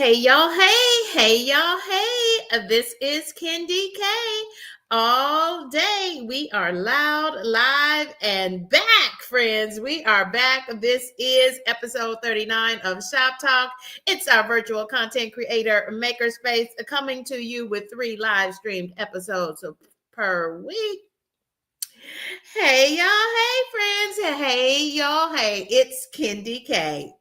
Hey y'all, hey y'all, hey. This is Kendi K. All day we are loud, live, and back, friends. We are back. This is episode 39 of Shop Talk. It's our virtual content creator makerspace coming to you with 3 live streamed episodes per week. Hey y'all, hey friends, hey y'all, hey. It's Kendi K.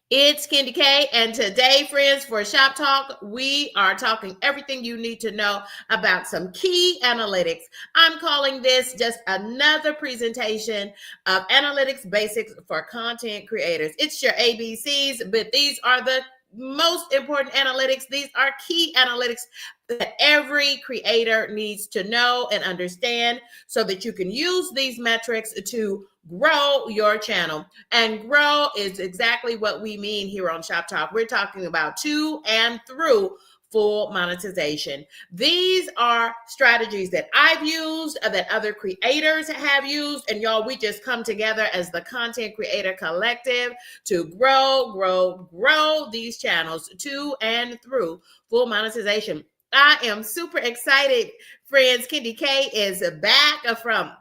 It's Kendi K, and today, friends, for Shop Talk, we are talking everything you need to know about some key analytics. I'm calling this just another presentation of analytics basics for content creators. It's your ABCs, but these are the most important analytics. These are key analytics that every creator needs to know and understand so that you can use these metrics to grow your channel. And grow is exactly what we mean here on Shop Talk. We're talking about to and through full monetization. These are strategies that I've used, that other creators have used, and y'all, we just come together as the content creator collective to grow these channels to and through full monetization. I am super excited, friends. Kendi K is back from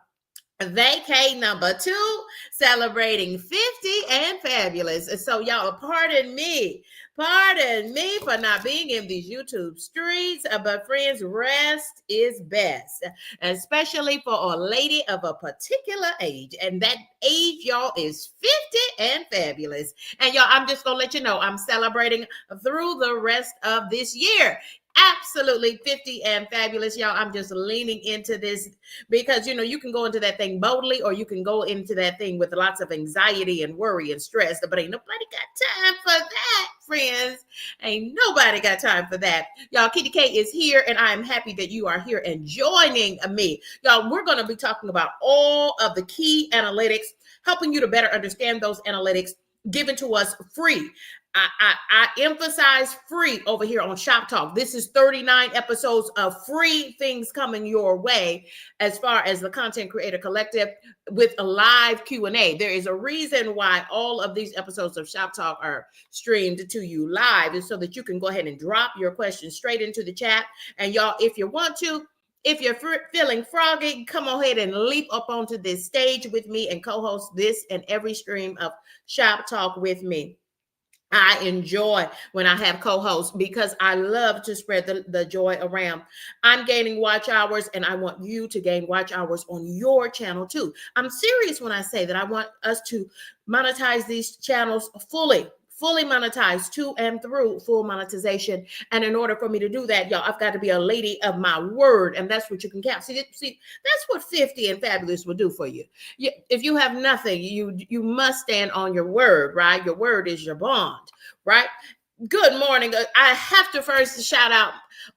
vacay number 2, celebrating 50 and fabulous. So y'all, pardon me for not being in these YouTube streets, but friends, rest is best, especially for a lady of a particular age, and that age, y'all, is 50 and fabulous. And y'all, I'm just gonna let you know, I'm celebrating through the rest of this year. Absolutely 50 and fabulous, y'all. I'm just leaning into this because, you can go into that thing boldly, or you can go into that thing with lots of anxiety and worry and stress. But ain't nobody got time for that, friends. Ain't nobody got time for that. Y'all, Kendi K is here, and I'm happy that you are here and joining me. Y'all, we're going to be talking about all of the key analytics, helping you to better understand those analytics given to us free. I emphasize free over here on Shop Talk. This is 39 episodes of free things coming your way as far as the Content Creator Collective with a live Q&A. There is a reason why all of these episodes of Shop Talk are streamed to you live, is so that you can go ahead and drop your questions straight into the chat. And y'all, if you want to, if you're feeling froggy, come on ahead and leap up onto this stage with me and co-host this and every stream of Shop Talk with me. I enjoy when I have co-hosts because I love to spread the joy around. I'm gaining watch hours, and I want you to gain watch hours on your channel too. I'm serious when I say that I want us to monetize these channels fully monetized to and through full monetization. And in order for me to do that, y'all, I've got to be a lady of my word, and that's what you can count. See, that's what 50 and fabulous will do for you. If you have nothing, you must stand on your word, right? Your word is your bond, right? Good morning. I have to first shout out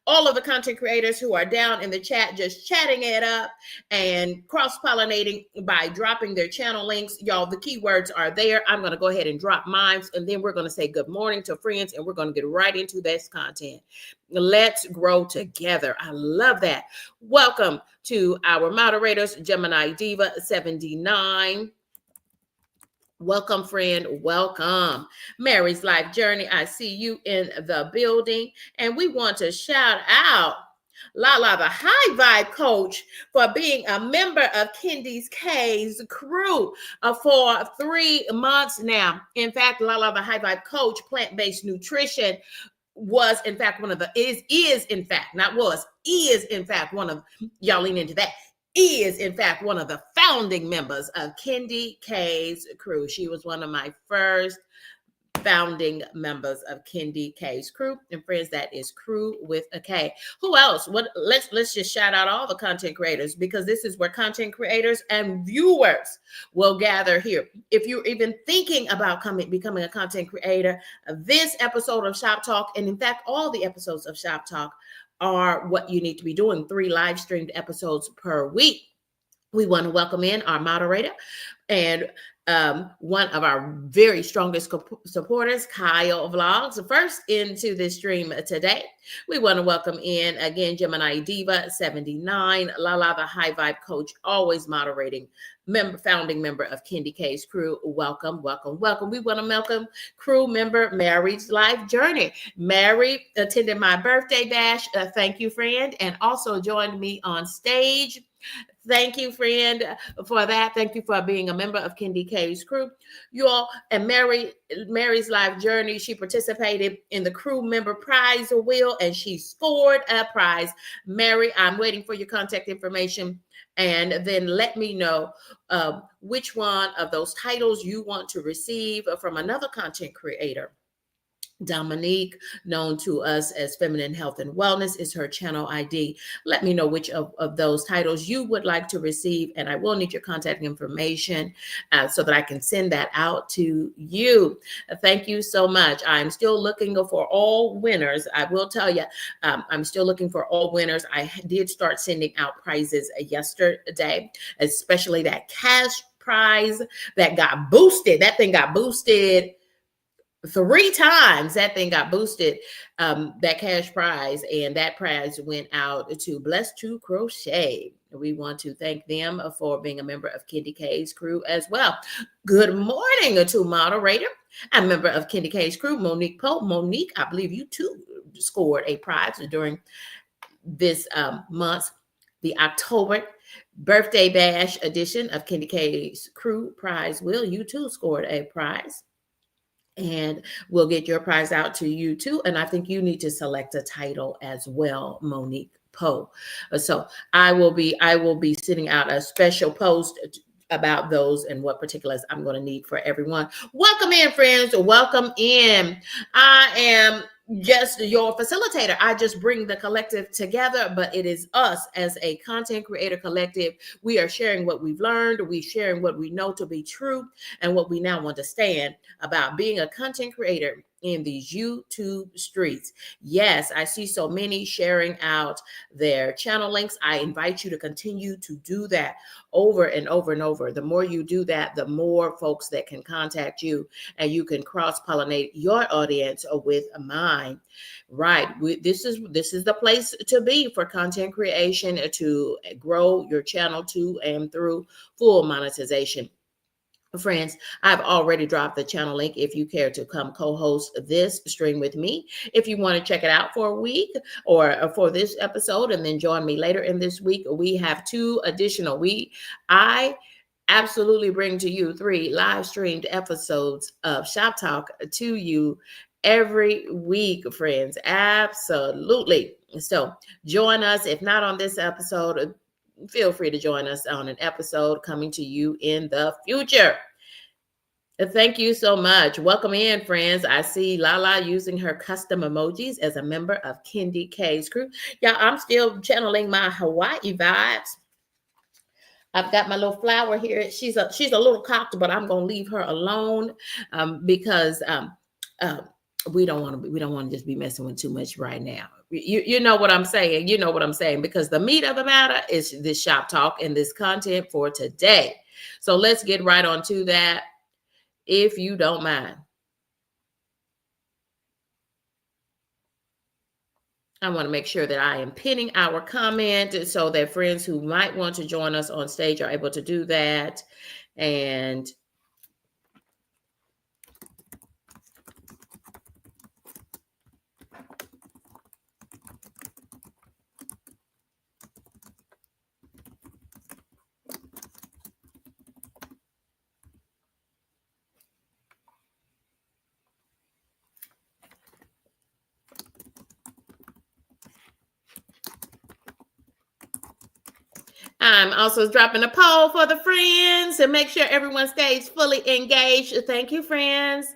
all of the content creators who are down in the chat, just chatting it up and cross-pollinating by dropping their channel links. Y'all, the keywords are there. I'm going to go ahead and drop mine, and then we're going to say good morning to friends, and we're going to get right into this content. Let's grow together. I love that. Welcome to our moderators, Gemini Diva 79. Welcome, friend. Welcome. Mary's Life Journey. I see you in the building. And we want to shout out Lala, the high vibe coach, for being a member of Kendi K's crew for 3 months now. In fact, Lala, the high vibe coach, plant-based nutrition, was in fact one of the, is in fact, not was, is in fact one of, y'all lean into that, is in fact one of the founding members of Kendi K's crew. She was one of my first founding members of Kendi K's crew. And friends, that is crew with a K. Who else? Let's just shout out all the content creators, because this is where content creators and viewers will gather here. If you're even thinking about becoming a content creator, this episode of Shop Talk, and in fact all the episodes of Shop Talk, are what you need to be doing. 3 live streamed episodes per week. We want to welcome in our moderator, and one of our very strongest supporters, Kyle Vlogs, first into this stream today. We want to welcome in again Gemini Diva 79, Lala the High Vibe Coach, always moderating, founding member of Kendi K's crew. Welcome, welcome, welcome. We want to welcome crew member Mary's Life Journey. Mary attended my birthday bash. Thank you, friend, and also joined me on stage. Thank you, friend, for that. Thank you for being a member of Kendi K's crew. You all, and Mary's Life Journey, she participated in the crew member prize wheel and she scored a prize. Mary, I'm waiting for your contact information, and then let me know which one of those titles you want to receive from another content creator. Dominique, known to us as Feminine Health and Wellness, is her channel ID. Let me know which of those titles you would like to receive, and I will need your contact information so that I can send that out to you. Thank you so much. I'm still looking for all winners. I will tell you, I'm still looking for all winners. I did start sending out prizes yesterday, especially that cash prize that got boosted. That thing got boosted 3 times. That thing got boosted, that cash prize, and that prize went out to Blessed to Crochet. We want to thank them for being a member of Kendi K's crew as well. Good morning to moderator, a member of Kendi K's crew, Monique Pope. Monique, I believe you too scored a prize during this month's, the October birthday bash edition of Kendi K's crew prize wheel. You too scored a prize, and we'll get your prize out to you too. And I think you need to select a title as well, Monique Poe. So I will be sending out a special post about those and what particulars I'm going to need for everyone. Welcome in, friends. Welcome in. I am just your facilitator. I just bring the collective together, but it is us as a content creator collective. We are sharing what we've learned. We're sharing what we know to be true and what we now understand about being a content creator in these YouTube streets. Yes, I see so many sharing out their channel links. I invite you to continue to do that over and over and over. The more you do that, the more folks that can contact you, and you can cross-pollinate your audience with mine. Right. This is the place to be for content creation, to grow your channel to and through full monetization. Friends, I've already dropped the channel link if you care to come co-host this stream with me. If you want to check it out for a week or for this episode and then join me later in this week, we have 2 additional. I absolutely bring to you 3 live streamed episodes of Shoptalk to you every week, friends. Absolutely. So join us. If not on this episode, feel free to join us on an episode coming to you in the future. Thank you so much. Welcome in, friends. I see Lala using her custom emojis as a member of Kendi K's crew. Yeah, I'm still channeling my Hawaii vibes. I've got my little flower here. She's a little cocked, but I'm gonna leave her alone because we don't want to just be messing with too much right now. You know what I'm saying. You know what I'm saying, because the meat of the matter is this shop talk and this content for today. So let's get right on to that, if you don't mind. I want to make sure that I am pinning our comment so that friends who might want to join us on stage are able to do that. And I'm also dropping a poll for the friends to make sure everyone stays fully engaged. Thank you, friends.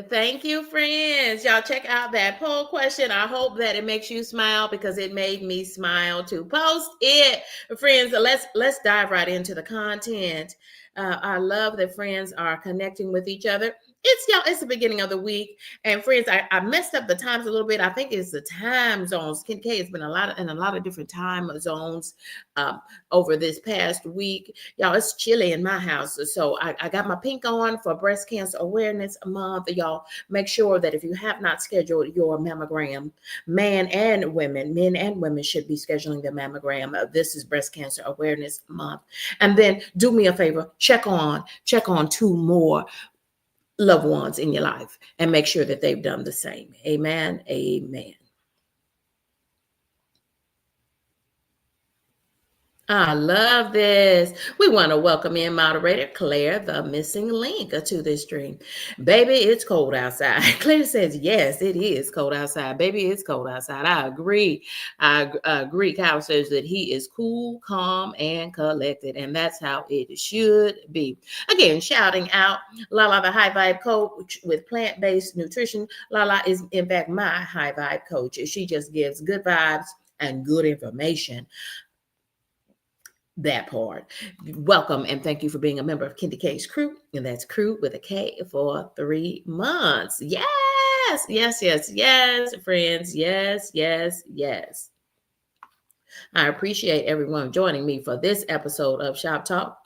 Thank you, friends. Y'all check out that poll question. I hope that it makes you smile, because it made me smile to post it. Friends, let's dive right into the content. I love that friends are connecting with each other. It's the beginning of the week, and friends, I messed up the times a little bit. I think it's the time zones. Kim K has been in a lot of different time zones um, over this past week. Y'all, it's chilly in my house, so I got my pink on for Breast Cancer Awareness Month. Y'all, make sure that if you have not scheduled your mammogram, men and women should be scheduling their mammogram. This is Breast Cancer Awareness Month, and then do me a favor, check on two more loved ones in your life and make sure that they've done the same. Amen. Amen. I love this. We want to welcome in moderator Claire, the missing link to this stream. Baby, it's cold outside. Claire says, yes, it is cold outside. Baby, it's cold outside. I agree. I agree. Kyle says that he is cool, calm, and collected, and that's how it should be. Again, shouting out Lala, the high vibe coach with plant-based nutrition. Lala is, in fact, my high vibe coach. She just gives good vibes and good information. That part. Welcome and thank you for being a member of Kendi K's crew. And that's crew with a K for 3 months. Yes, yes, yes, yes, friends. Yes, yes, yes. I appreciate everyone joining me for this episode of Shop Talk.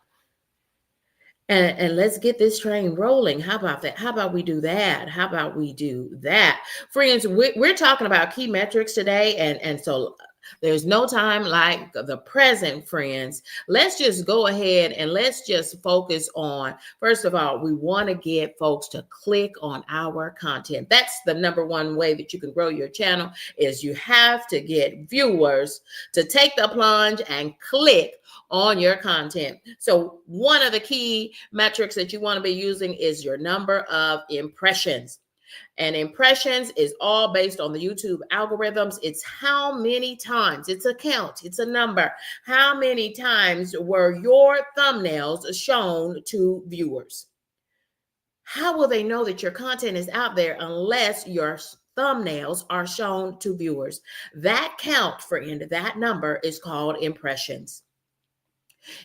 And let's get this train rolling. How about that? How about we do that? How about we do that? Friends, we're talking about key metrics today. And so there's no time like the present, friends. Let's just go ahead and let's just focus on, first of all, we want to get folks to click on our content. That's the number one way that you can grow your channel is you have to get viewers to take the plunge and click on your content. So one of the key metrics that you want to be using is your number of impressions. And impressions is all based on the YouTube algorithms. It's how many times, it's a count, it's a number. How many times were your thumbnails shown to viewers? How will they know that your content is out there unless your thumbnails are shown to viewers? That count, friend, that number is called impressions.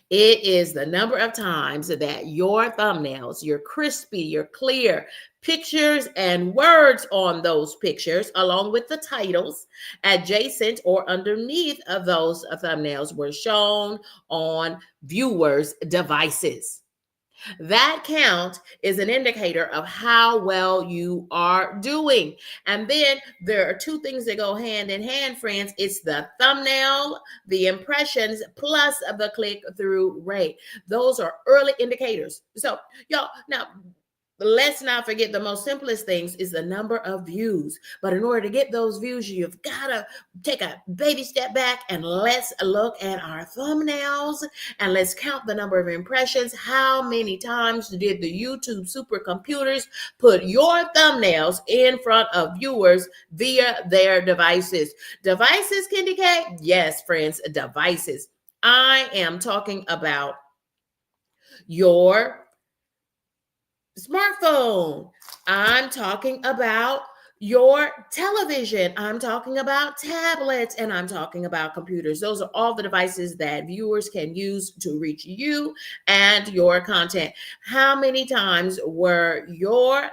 It is the number of times that your thumbnails, your crispy, your clear pictures and words on those pictures, along with the titles adjacent or underneath of those thumbnails were shown on viewers' devices. That count is an indicator of how well you are doing. And then there are two things that go hand in hand, friends. It's the thumbnail, the impressions, plus the click-through rate. Those are early indicators. So, y'all, now, let's not forget the most simplest things is the number of views. But in order to get those views, you've got to take a baby step back and let's look at our thumbnails and let's count the number of impressions. How many times did the YouTube supercomputers put your thumbnails in front of viewers via their devices? Devices, Kendi K? Yes, friends, devices. I am talking about your smartphone. I'm talking about your television. I'm talking about tablets, and I'm talking about computers. Those are all the devices that viewers can use to reach you and your content. How many times were your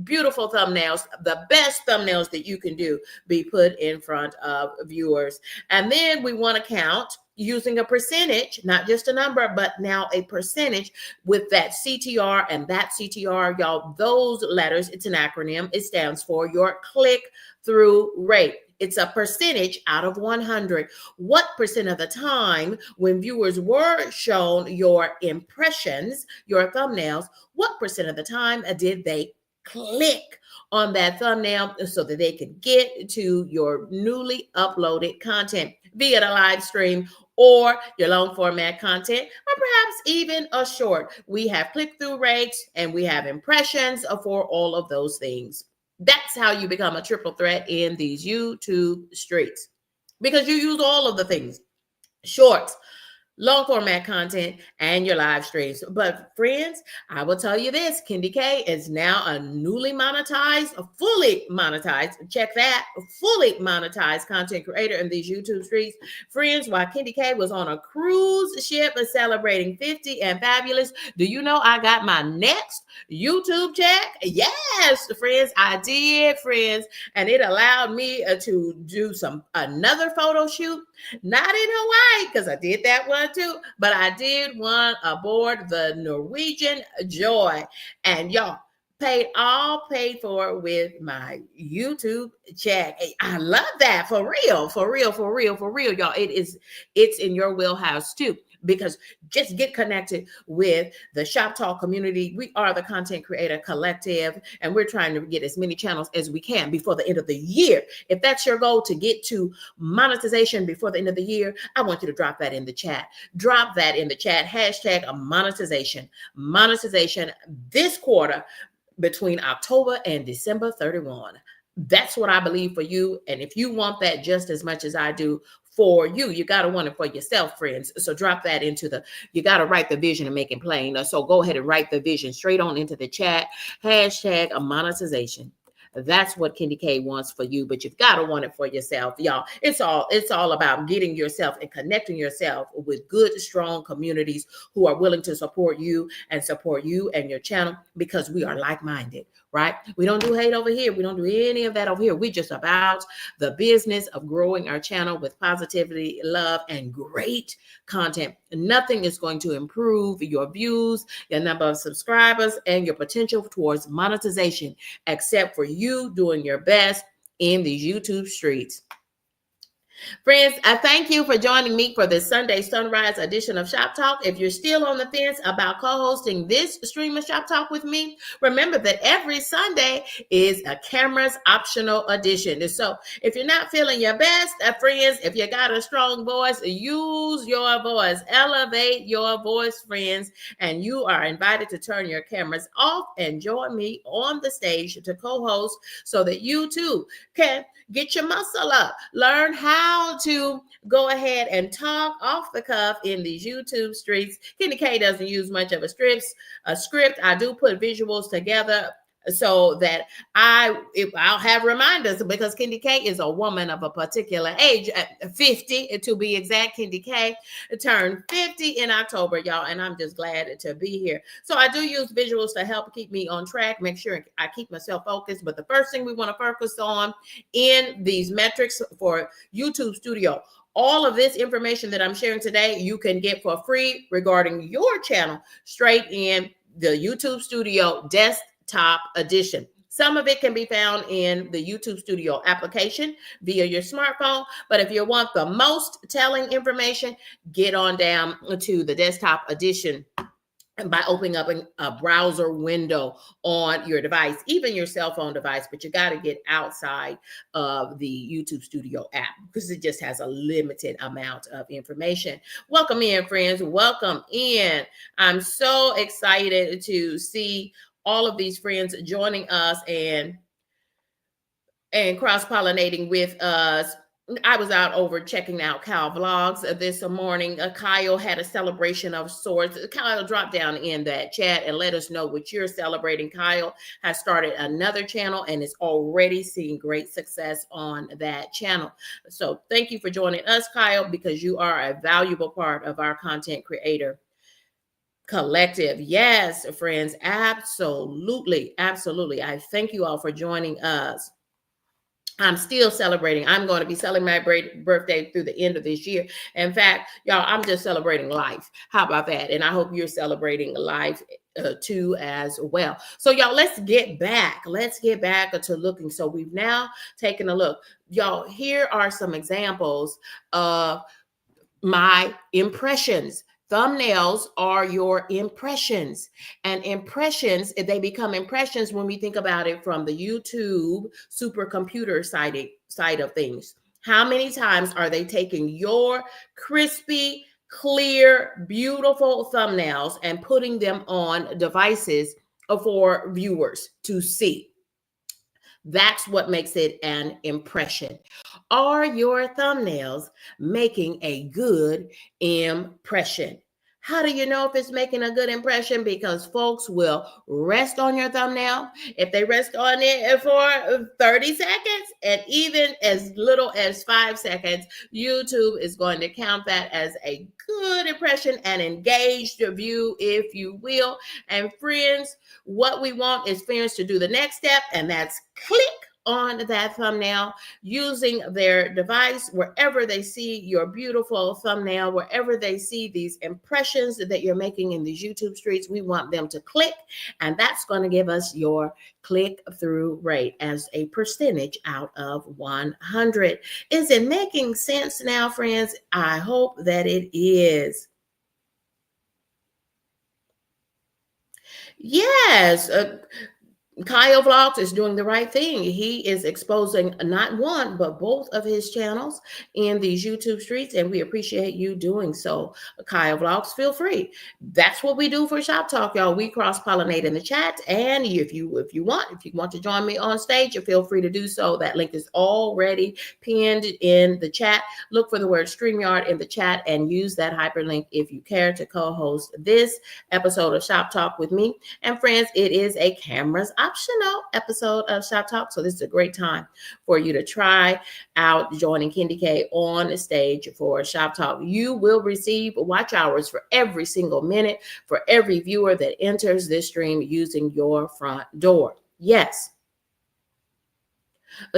beautiful thumbnails, the best thumbnails that you can do, be put in front of viewers? And then we want to count using a percentage, not just a number, but now a percentage with that CTR. And that CTR, y'all, those letters, it's an acronym. It stands for your click-through rate. It's a percentage out of 100. What percent of the time when viewers were shown your impressions, your thumbnails, what percent of the time did they click on that thumbnail so that they could get to your newly uploaded content via the live stream or your long format content, or perhaps even a short? We have click-through rates and we have impressions for all of those things. That's how you become a triple threat in these YouTube streets, because you use all of the things: shorts, long format content, and your live streams. But friends, I will tell you this, Kendi K is now a newly monetized, a fully monetized, check that, a fully monetized content creator in these YouTube streets. Friends, while Kendi K was on a cruise ship celebrating 50 and fabulous, do you know I got my next YouTube check? Yes, friends, I did, friends. And it allowed me to do another photo shoot, not in Hawaii, because I did that one too, but I did one aboard the Norwegian Joy. And y'all, paid for with my YouTube check. I love that, for real, for real, for real, for real, y'all. It's in your wheelhouse too, because just get connected with the Shoptalk community. We are the Content Creator Collective, and we're trying to get as many channels as we can before the end of the year. If that's your goal, to get to monetization before the end of the year, I want you to drop that in the chat. Drop that in the chat. Hashtag monetization. Monetization this quarter between October and December 31. That's what I believe for you. And if you want that just as much as I do for you, you got to want it for yourself, friends. So drop that you got to write the vision and make it plain. So go ahead and write the vision straight on into the chat. Hashtag monetization. That's what Kendi K wants for you, but you've got to want it for yourself, y'all. It's all about getting yourself and connecting yourself with good, strong communities who are willing to support you and your channel, because we are like-minded, right? We don't do hate over here. We don't do any of that over here. We're just about the business of growing our channel with positivity, love, and great content. Nothing is going to improve your views, your number of subscribers, and your potential towards monetization, except for you doing your best in these YouTube streets. Friends, I thank you for joining me for this Sunday Sunrise edition of Shop Talk. If you're still on the fence about co-hosting this stream of Shop Talk with me, remember that every Sunday is a cameras optional edition. And so if you're not feeling your best, friends, if you got a strong voice, use your voice. Elevate your voice, friends. And you are invited to turn your cameras off and join me on the stage to co-host, so that you too can get your muscle up. Learn how to go ahead and talk off the cuff in these YouTube streets. Kendi K doesn't use much of a script. I do put visuals together so that I'll have reminders, because Kendi K is a woman of a particular age, 50 to be exact. Kendi K turned 50 in October, y'all, and I'm just glad to be here. So I do use visuals to help keep me on track, make sure I keep myself focused. But the first thing we want to focus on in these metrics for YouTube Studio, all of this information that I'm sharing today, you can get for free regarding your channel straight in the YouTube Studio Desktop Edition. Some of it can be found in the YouTube Studio application via your smartphone. But if you want the most telling information, get on down to the Desktop Edition by opening up a browser window on your device, even your cell phone device. But you got to get outside of the YouTube Studio app, because it just has a limited amount of information. Welcome in, friends. Welcome in. I'm so excited to see all of these friends joining us and cross-pollinating with us. I was out over checking out Kyle vlogs this morning. Kyle had a celebration of sorts. Kyle, drop down in that chat and let us know what you're celebrating. Kyle has started another channel and is already seeing great success on that channel. So thank you for joining us, Kyle, because you are a valuable part of our content creator collective. Yes, friends, absolutely, absolutely. I thank you all for joining us. I'm still celebrating. I'm going to be celebrating my birthday through the end of this year. In fact, y'all, I'm just celebrating life. How about that? And I hope you're celebrating life too as well. So y'all, let's get back to looking. So we've now taken a look. Y'all, here are some examples of my impressions. Thumbnails are your impressions, and impressions, they become impressions when we think about it from the YouTube supercomputer side of things. How many times are they taking your crispy, clear, beautiful thumbnails and putting them on devices for viewers to see? That's what makes it an impression. Are your thumbnails making a good impression? How do you know if it's making a good impression? Because folks will rest on your thumbnail. If they rest on it for 30 seconds and even as little as 5 seconds, YouTube is going to count that as a good impression, an engaged view, if you will. And friends, what we want is friends to do the next step, and that's click on that thumbnail using their device wherever they see your beautiful thumbnail, wherever they see these impressions that you're making in these YouTube streets. We want them to click, and that's going to give us your click-through rate as a percentage out of 100. Is it making sense now, friends? I hope that it is. Yes. Kyle Vlogs is doing the right thing. He is exposing not one, but both of his channels in these YouTube streets, and we appreciate you doing so. Kyle Vlogs, feel free. That's what we do for Shop Talk, y'all. We cross-pollinate in the chat, and if you want to join me on stage, you feel free to do so. That link is already pinned in the chat. Look for the word StreamYard in the chat and use that hyperlink if you care to co-host this episode of Shop Talk with me. And friends, it is a cameras optional episode of Shop Talk. So this is a great time for you to try out joining Kendi K on the stage for Shop Talk. You will receive watch hours for every single minute for every viewer that enters this stream using your front door. Yes.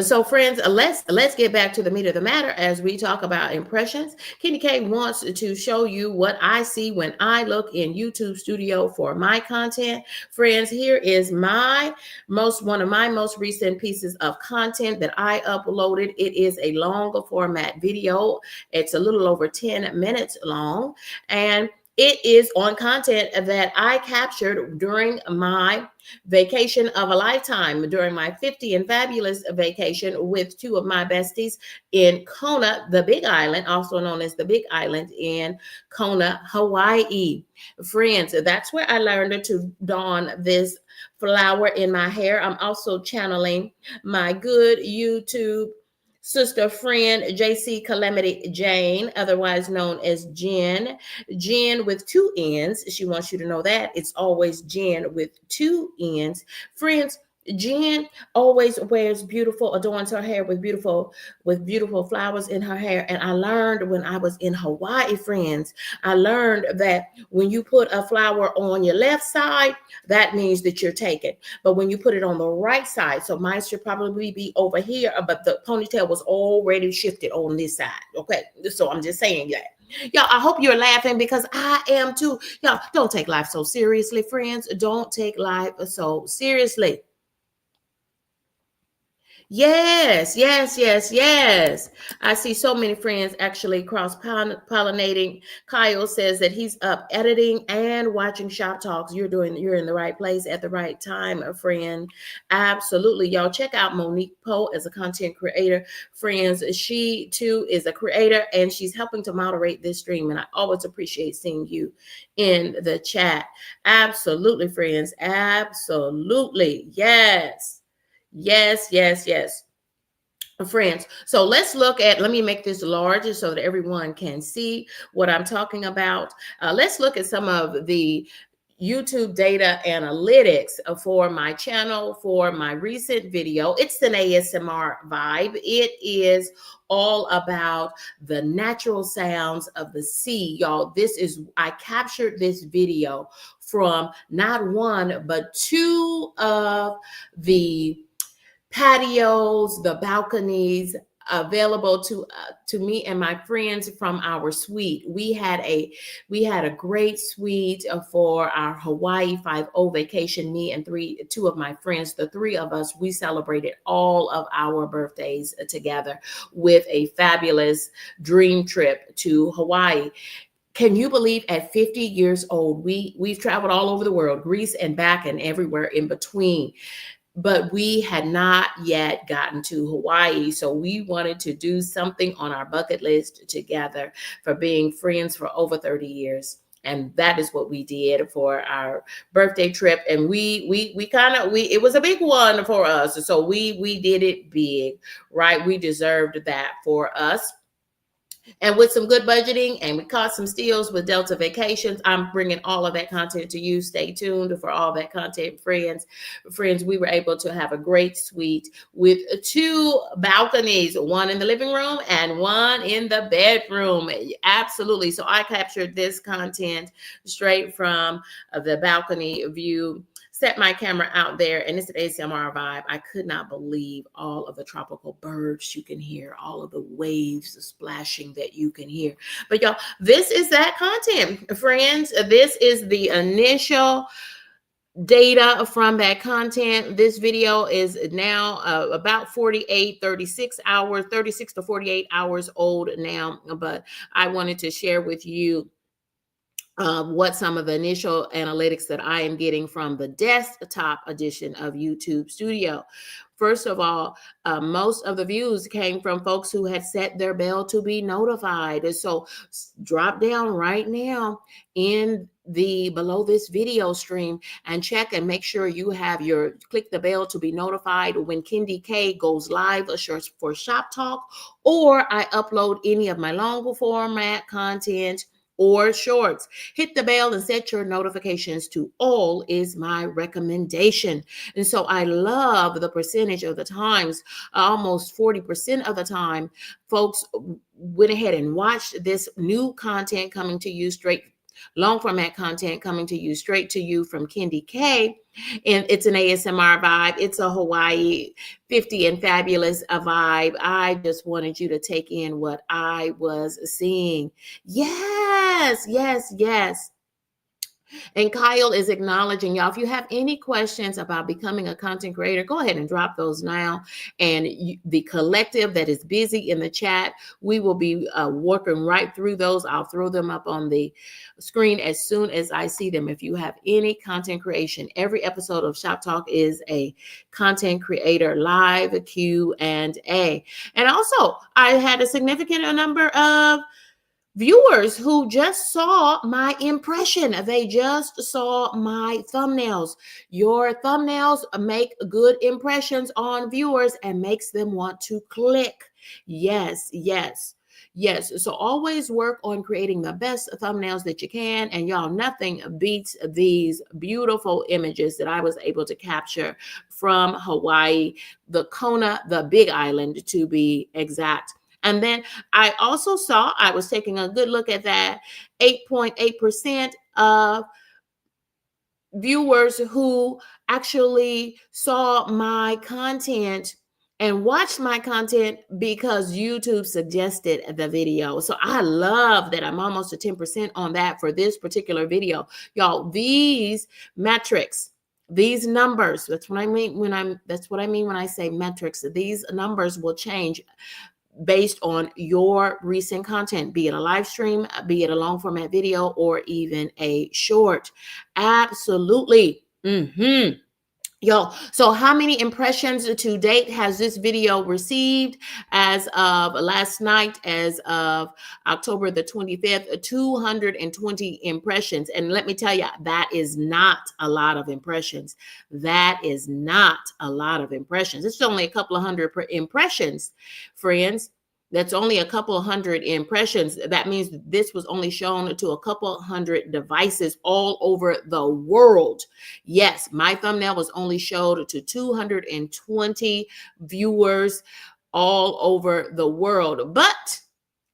So friends, let's get back to the meat of the matter as we talk about impressions. Kendi K wants to show you what I see when I look in YouTube Studio for my content. Friends, here is one of my most recent pieces of content that I uploaded. It is a longer format video. It's a little over 10 minutes long, and it is on content that I captured during my vacation of a lifetime, during my 50 and fabulous vacation with two of my besties in Kona, the Big Island, also known as the Big Island in Kona, Hawaii. Friends, that's where I learned to don this flower in my hair. I'm also channeling my good YouTube sister friend, JC Calamity Jane, otherwise known as Jen. Jen with two N's. She wants you to know that. It's always Jen with two N's. Friends, Jen always wears beautiful, adorns her hair with beautiful flowers in her hair. And I learned when I was in Hawaii, friends, I learned that when you put a flower on your left side, that means that you're taken. But when you put it on the right side, so mine should probably be over here, but the ponytail was already shifted on this side. Okay, so I'm just saying that. Y'all, I hope you're laughing because I am too. Y'all, don't take life so seriously, friends. Don't take life so seriously. Yes, yes, yes, yes. I see so many friends actually cross-pollinating. Kyle says that he's up editing and watching Shop Talks. You're in the right place at the right time, a friend. Absolutely. Y'all check out Monique Poe as a content creator. Friends, she too is a creator and she's helping to moderate this stream. And I always appreciate seeing you in the chat. Absolutely, friends. Absolutely. Yes. Yes, yes, yes. Friends, so let me make this larger so that everyone can see what I'm talking about. Let's look at some of the YouTube data analytics for my channel for my recent video. It's an ASMR vibe. It is all about the natural sounds of the sea, y'all. I captured this video from not one, but two of the patios, the balconies available to me and my friends from our suite. We had a great suite for our Hawaii 5-0 vacation. Me and two of my friends, the three of us, we celebrated all of our birthdays together with a fabulous dream trip to Hawaii. Can you believe at 50 years old, we've traveled all over the world, Greece and back and everywhere in between. But we had not yet gotten to Hawaii. So we wanted to do something on our bucket list together for being friends for over 30 years. And that is what we did for our birthday trip. And we kind of, it was a big one for us. So we did it big, right? We deserved that for us. And with some good budgeting, and we caught some steals with Delta Vacations. I'm bringing all of that content to you. Stay tuned for all that content, friends. Friends, we were able to have a great suite with 2 balconies, one in the living room and one in the bedroom. Absolutely. So I captured this content straight from the balcony view, set my camera out there, and it's an ASMR vibe. I could not believe all of the tropical birds you can hear, all of the waves, the splashing that you can hear. But y'all, this is that content, friends. This is the initial data from that content. This video is now about 36 hours, 36 to 48 hours old now, but I wanted to share with you what some of the initial analytics that I am getting from the desktop edition of YouTube Studio. First of all, most of the views came from folks who had set their bell to be notified. And so drop down right now in the below this video stream and check and make sure you have your click the bell to be notified when Kendi K goes live for Shop Talk, or I upload any of my longer format content or shorts. Hit the bell and set your notifications to all is my recommendation. And so I love the percentage of the times, almost 40% of the time, folks went ahead and watched this new content coming to you straight, long format content coming to you straight to you from Kendi K. And it's an ASMR vibe. It's a Hawaii 50 and fabulous vibe. I just wanted you to take in what I was seeing. Yes, yes, yes. And Kyle is acknowledging y'all. If you have any questions about becoming a content creator, go ahead and drop those now. And the collective that is busy in the chat, we will be working right through those. I'll throw them up on the screen as soon as I see them. If you have any content creation, every episode of Shop Talk is a content creator live Q&A. And also, I had a significant number of viewers who just saw my impression. They just saw my thumbnails. Your thumbnails make good impressions on viewers and makes them want to click. Yes, yes. Yes, so always work on creating the best thumbnails that you can. And y'all, nothing beats these beautiful images that I was able to capture from Hawaii, the Kona, the Big Island to be exact. And then I also saw, I was taking a good look at that, 8.8% of viewers who actually saw my content and watched my content because YouTube suggested the video. So I love that I'm almost at 10% on that for this particular video. Y'all, these metrics, these numbers, that's what I mean when I say metrics. These numbers will change based on your recent content, be it a live stream, be it a long format video, or even a short. Absolutely. Yo, so how many impressions to date has this video received as of last night, as of October the 25th? 220 impressions. And let me tell you, that is not a lot of impressions. That is not a lot of impressions. It's only a couple of hundred impressions, friends. That's only a couple of hundred impressions. That means this was only shown to a couple hundred devices all over the world. Yes, my thumbnail was only showed to 220 viewers all over the world. But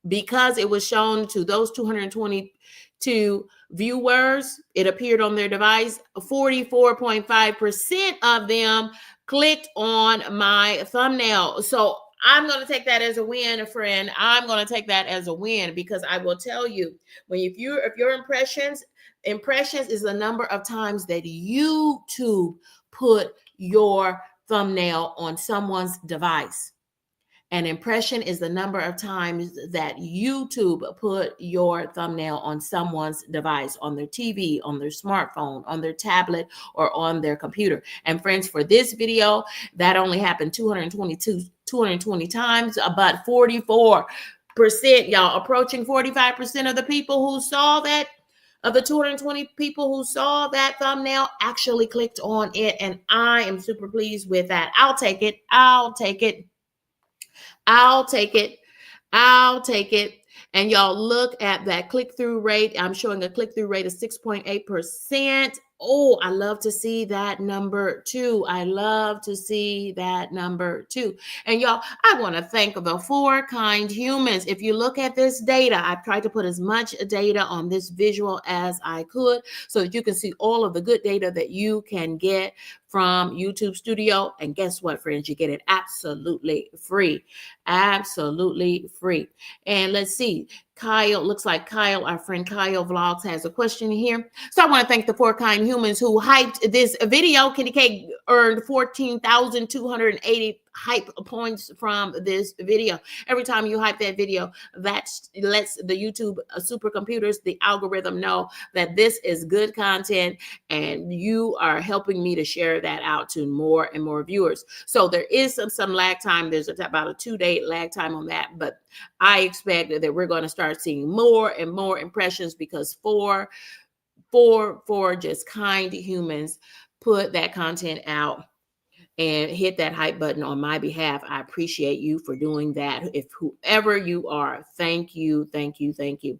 because it was shown to those 222 viewers, it appeared on their device, 44.5% of them clicked on my thumbnail. So I'm going to take that as a win, friend. I'm going to take that as a win, because I will tell you, if your impressions is the number of times that YouTube put your thumbnail on someone's device. An impression is the number of times that YouTube put your thumbnail on someone's device, on their TV, on their smartphone, on their tablet, or on their computer. And friends, for this video, that only happened 220 times, but 44%, y'all, approaching 45% of the people who saw that of the 220 people who saw that thumbnail actually clicked on it. And I am super pleased with that. I'll take it. I'll take it. I'll take it. I'll take it. And y'all look at that click-through rate. I'm showing a click-through rate of 6.8%. Oh, I love to see that number too. I love to see that number too. And y'all, I want to thank the four kind humans. If you look at this data, I've tried to put as much data on this visual as I could so that you can see all of the good data that you can get from YouTube Studio. And guess what, friends? You get it absolutely free. Absolutely free. And let's see. Kyle, looks like Kyle, our friend Kyle Vlogs has a question here. So I want to thank the four kind humans who hyped this video. Kenny K earned 14,280 hype points from this video. Every time you hype that video, that lets the YouTube supercomputers, the algorithm, know that this is good content and you are helping me to share that out to more and more viewers. So there is some lag time. There's about a 2-day lag time on that, but I expect that we're going to start seeing more and more impressions because four just kind humans put that content out and hit that hype button on my behalf. I appreciate you for doing that. If whoever you are, thank you, thank you, thank you.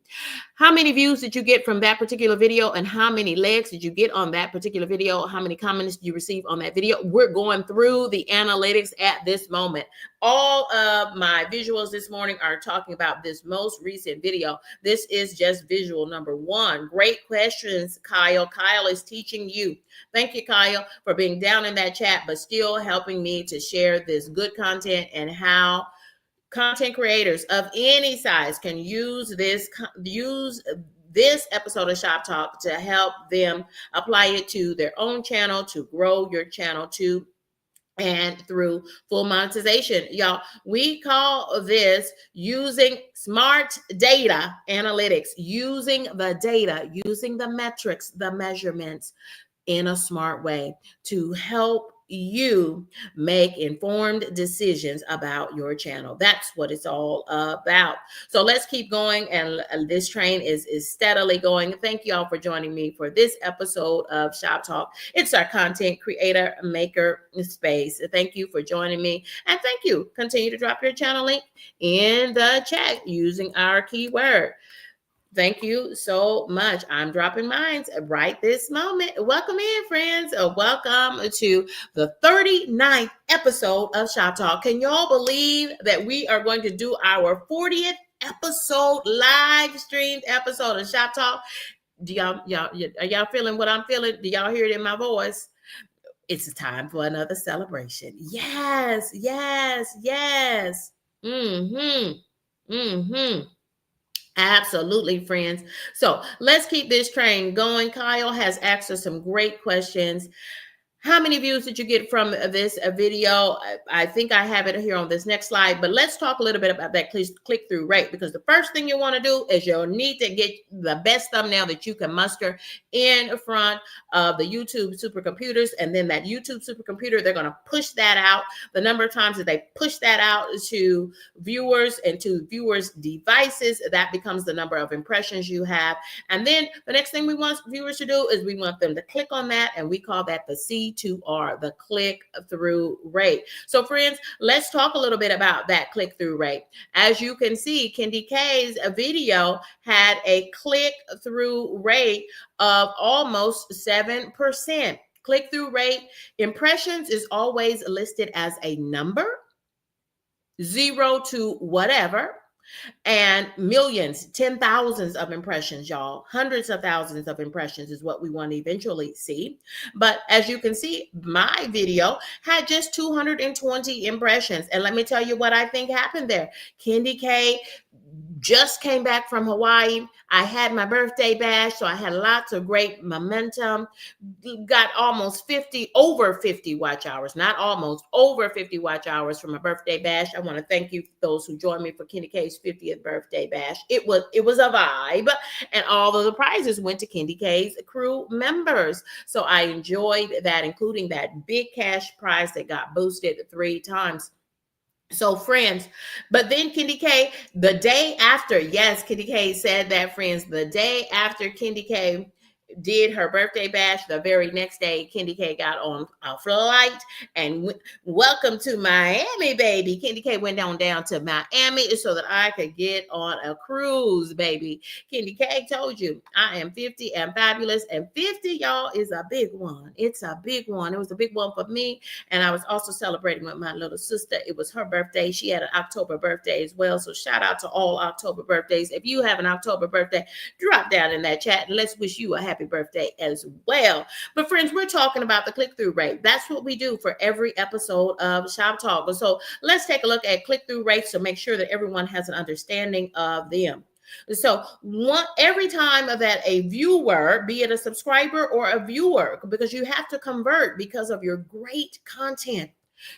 How many views did you get from that particular video? And how many likes did you get on that particular video? How many comments did you receive on that video? We're going through the analytics at this moment. All of my visuals this morning are talking about this most recent video. This is just visual number 1. Great questions, Kyle. Kyle is teaching you. Thank you, Kyle, for being down in that chat, but still helping me to share this good content and how content creators of any size can use this episode of Shop Talk to help them apply it to their own channel, to grow your channel too, and through full monetization. Y'all, we call this using smart data analytics, using the data, using the metrics, the measurements in a smart way to help you make informed decisions about your channel. That's what it's all about. So let's keep going. And this train is steadily going. Thank you all for joining me for this episode of Shop Talk. It's our content creator maker space. Thank you for joining me. And thank you. Continue to drop your channel link in the chat using our keyword. Thank you so much. I'm dropping mine right this moment. Welcome in, friends. Welcome to the 39th episode of Shop Talk. Can y'all believe that we are going to do our 40th episode, live streamed episode of Shop Talk? Are y'all feeling what I'm feeling? Do y'all hear it in my voice? It's time for another celebration. Yes, yes, yes. Absolutely, friends. So let's keep this train going. Kyle has asked us some great questions. How many views did you get from this video? I think I have it here on this next slide, but let's talk a little bit about that click-through rate, because the first thing you want to do is you'll need to get the best thumbnail that you can muster in front of the YouTube supercomputers, and then that YouTube supercomputer, they're going to push that out. The number of times that they push that out to viewers and to viewers' devices, that becomes the number of impressions you have. And then the next thing we want viewers to do is we want them to click on that, and we call that the C2R, the click-through rate. So friends, let's talk a little bit about that click-through rate. As you can see, Kendi K's video had a click-through rate of almost 7%. Click-through rate, impressions is always listed as a number, 0 to whatever, and millions, 10,000s of impressions, y'all. Hundreds of thousands of impressions is what we want to eventually see. But as you can see, my video had just 220 impressions. And let me tell you what I think happened there. Kendi K just came back from Hawaii. I had my birthday bash, so I had lots of great momentum. Got almost over 50 watch hours, not almost, over 50 watch hours from my birthday bash. I want to thank you, those who joined me for Kendi K's 50th birthday bash. It was a vibe, and all of the prizes went to Kendi K's crew members. So I enjoyed that, including that big cash prize that got boosted 3 times. So friends, but then Candy K, the day after, yes, Candy K said that, friends, the day after Candy K did her birthday bash, the very next day, Candy K got on a flight and welcome to Miami, baby. Candy K went down to Miami so that I could get on a cruise, baby. Candy K told you I am 50 and fabulous, and 50, y'all, is a big one. It's a big one. It was a big one for me, and I was also celebrating with my little sister. It was her birthday. She had an October birthday as well. So shout out to all October birthdays. If you have an October birthday, drop down in that chat and let's wish you a happy birthday as well. But friends, we're talking about the click-through rate. That's what we do for every episode of Shop Talk. So let's take a look at click-through rates to make sure that everyone has an understanding of them. So every time that a viewer, be it a subscriber or a viewer, because you have to convert because of your great content.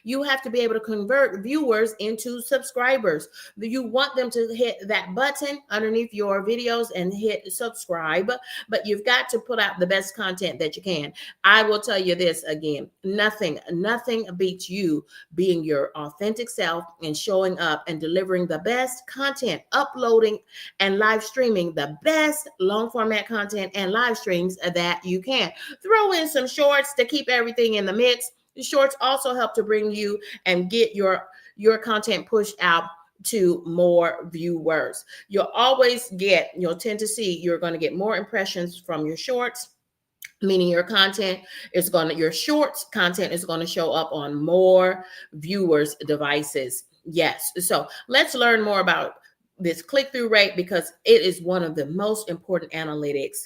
You have to be able to convert viewers into subscribers. You want them to hit that button underneath your videos and hit subscribe, but you've got to put out the best content that you can. I will tell you this again, nothing beats you being your authentic self and showing up and delivering the best content, uploading and live streaming the best long format content and live streams that you can. Throw in some shorts to keep everything in the mix. The shorts also help to bring you and get your content pushed out to more viewers. You'll tend to see you're going to get more impressions from your shorts, meaning your shorts content is going to show up on more viewers' devices. Yes. So let's learn more about this click-through rate, because it is one of the most important analytics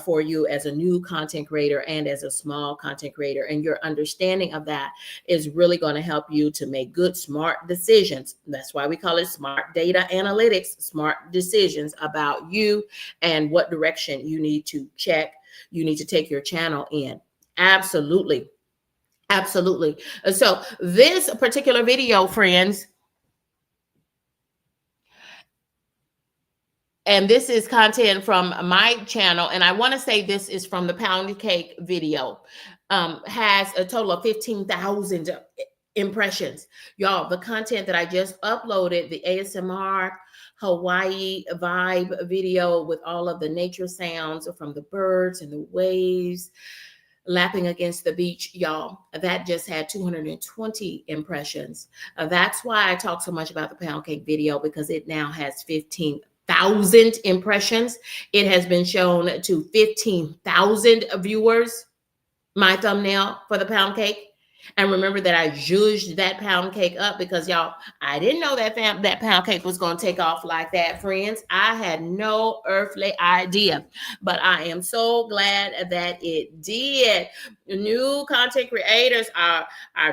for you as a new content creator and as a small content creator. And your understanding of that is really going to help you to make good, smart decisions. That's why we call it smart data analytics, smart decisions about you and what direction you need to take your channel in. Absolutely. Absolutely. So this particular video, friends, and this is content from my channel, and I want to say this is from the pound cake video, has a total of 15,000 impressions. Y'all, the content that I just uploaded, the ASMR Hawaii vibe video with all of the nature sounds from the birds and the waves lapping against the beach, y'all, that just had 220 impressions. That's why I talk so much about the pound cake video, because it now has 15,000 impressions. It has been shown to 15,000 viewers, my thumbnail for the pound cake. And remember that I judged that pound cake up, because y'all, I didn't know that pound cake was going to take off like that, friends. I had no earthly idea, but I am so glad that it did. New content creators are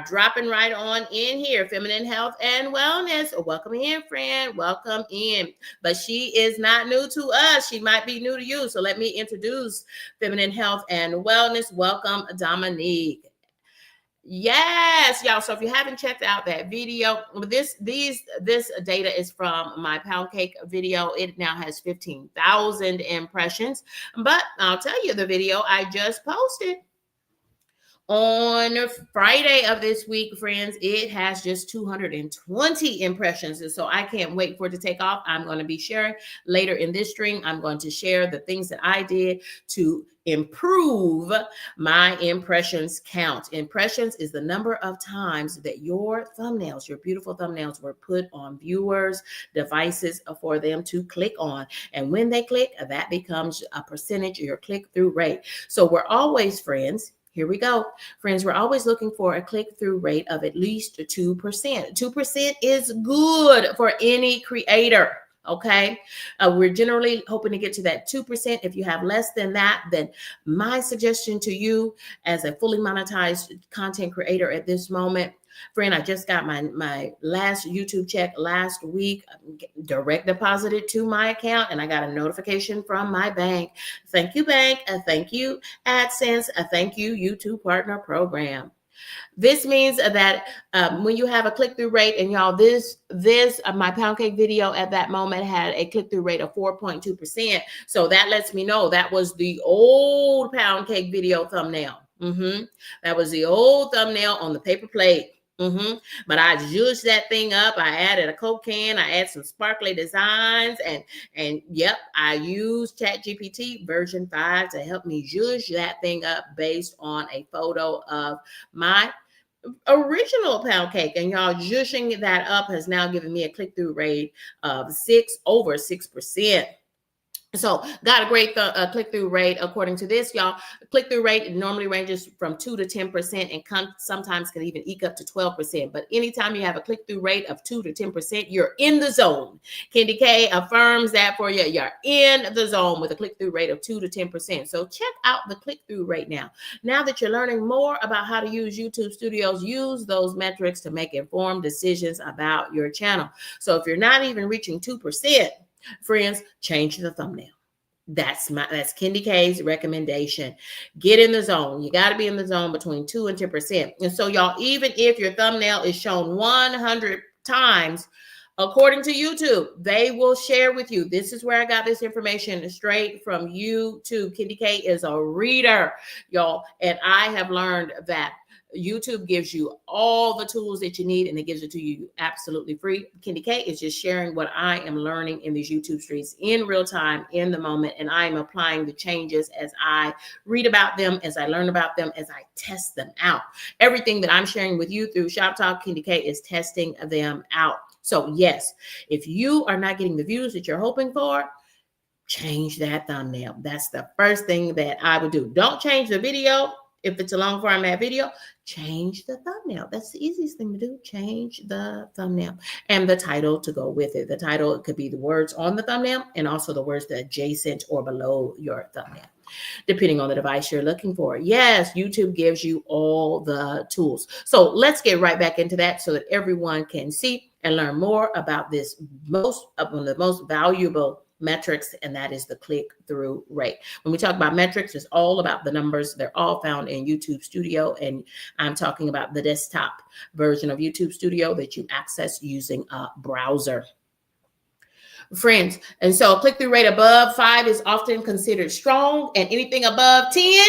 dropping right on in here. Feminine health and wellness. Welcome in, friend. Welcome in. But she is not new to us. She might be new to you. So let me introduce feminine health and wellness. Welcome, Dominique. Yes, y'all. So if you haven't checked out that video, this data is from my pound cake video. It now has 15,000 impressions. But I'll tell you, the video I just posted on Friday of this week, friends, it has just 220 impressions. And so I can't wait for it to take off. I'm going to be sharing later in this stream. I'm going to share the things that I did to improve my impressions count. Impressions is the number of times that your thumbnails, your beautiful thumbnails, were put on viewers' devices for them to click on. And when they click, that becomes a percentage of your click-through rate. So we're always, friends, here we go. Friends, we're always looking for a click-through rate of at least 2%. 2% is good for any creator. Okay. We're generally hoping to get to that 2%. If you have less than that, then my suggestion to you as a fully monetized content creator at this moment, friend, I just got my last YouTube check last week, direct deposited to my account, and I got a notification from my bank. Thank you, bank. Thank you, AdSense. Thank you, YouTube Partner Program. This means that when you have a click-through rate, and y'all, my pound cake video at that moment had a click-through rate of 4.2%. So that lets me know that was the old pound cake video thumbnail. That was the old thumbnail on the paper plate. But I zhuzhed that thing up. I added a Coke can. I added some sparkly designs, and yep, I used ChatGPT version 5 to help me zhuzh that thing up based on a photo of my original pound cake. And y'all, zhuzhing that up has now given me a click-through rate of over 6%. So got a great click-through rate according to this, y'all. Click-through rate normally ranges from 2 to 10% and sometimes can even eke up to 12%. But anytime you have a click-through rate of 2 to 10%, you're in the zone. Candy K affirms that for you. You're in the zone with a click-through rate of 2 to 10%. So check out the click-through rate now. Now that you're learning more about how to use YouTube Studios, use those metrics to make informed decisions about your channel. So if you're not even reaching 2%, friends, change the thumbnail. That's Candy K's recommendation. Get in the zone. You got to be in the zone between 2 and 10%. And so, y'all, even if your thumbnail is shown 100 times, according to YouTube, they will share with you. This is where I got this information straight from YouTube. Candy K is a reader, y'all, and I have learned that YouTube gives you all the tools that you need, and it gives it to you absolutely free. Candy K is just sharing what I am learning in these YouTube streets in real time, in the moment, and I am applying the changes as I read about them, as I learn about them, as I test them out. Everything that I'm sharing with you through Shoptalk, Candy K is testing them out. So yes, if you are not getting the views that you're hoping for, change that thumbnail. That's the first thing that I would do. Don't change the video. If it's a long format video, change the thumbnail. That's the easiest thing to do. Change the thumbnail and the title to go with it. The title, it could be the words on the thumbnail and also the words that adjacent or below your thumbnail, depending on the device you're looking for. Yes, YouTube gives you all the tools. So let's get right back into that so that everyone can see and learn more about this one of the most valuable metrics, and that is the click-through rate. When we talk about metrics, it's all about the numbers. They're all found in YouTube Studio, and I'm talking about the desktop version of YouTube Studio that you access using a browser. Friends, and so a click-through rate above 5 is often considered strong, and anything above 10,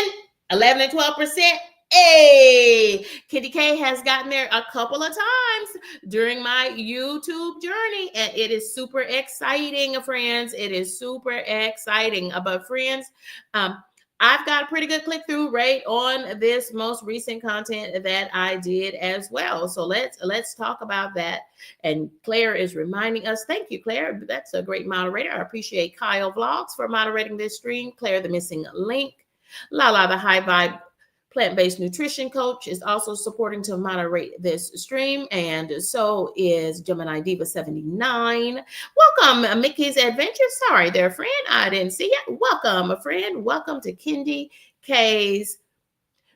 11, and 12%, hey, Candy K has gotten there a couple of times during my YouTube journey, and it is super exciting, friends. It is super exciting. But friends, I've got a pretty good click-through rate on this most recent content that I did as well. So let's talk about that. And Claire is reminding us. Thank you, Claire. That's a great moderator. I appreciate Kyle Vlogs for moderating this stream. Claire, the missing link. Lala, the high vibe plant-based nutrition coach, is also supporting to moderate this stream, and so is Gemini Diva 79. Welcome, Mickey's Adventure. Sorry there, friend, I didn't see you. Welcome, friend. Welcome to Candy K's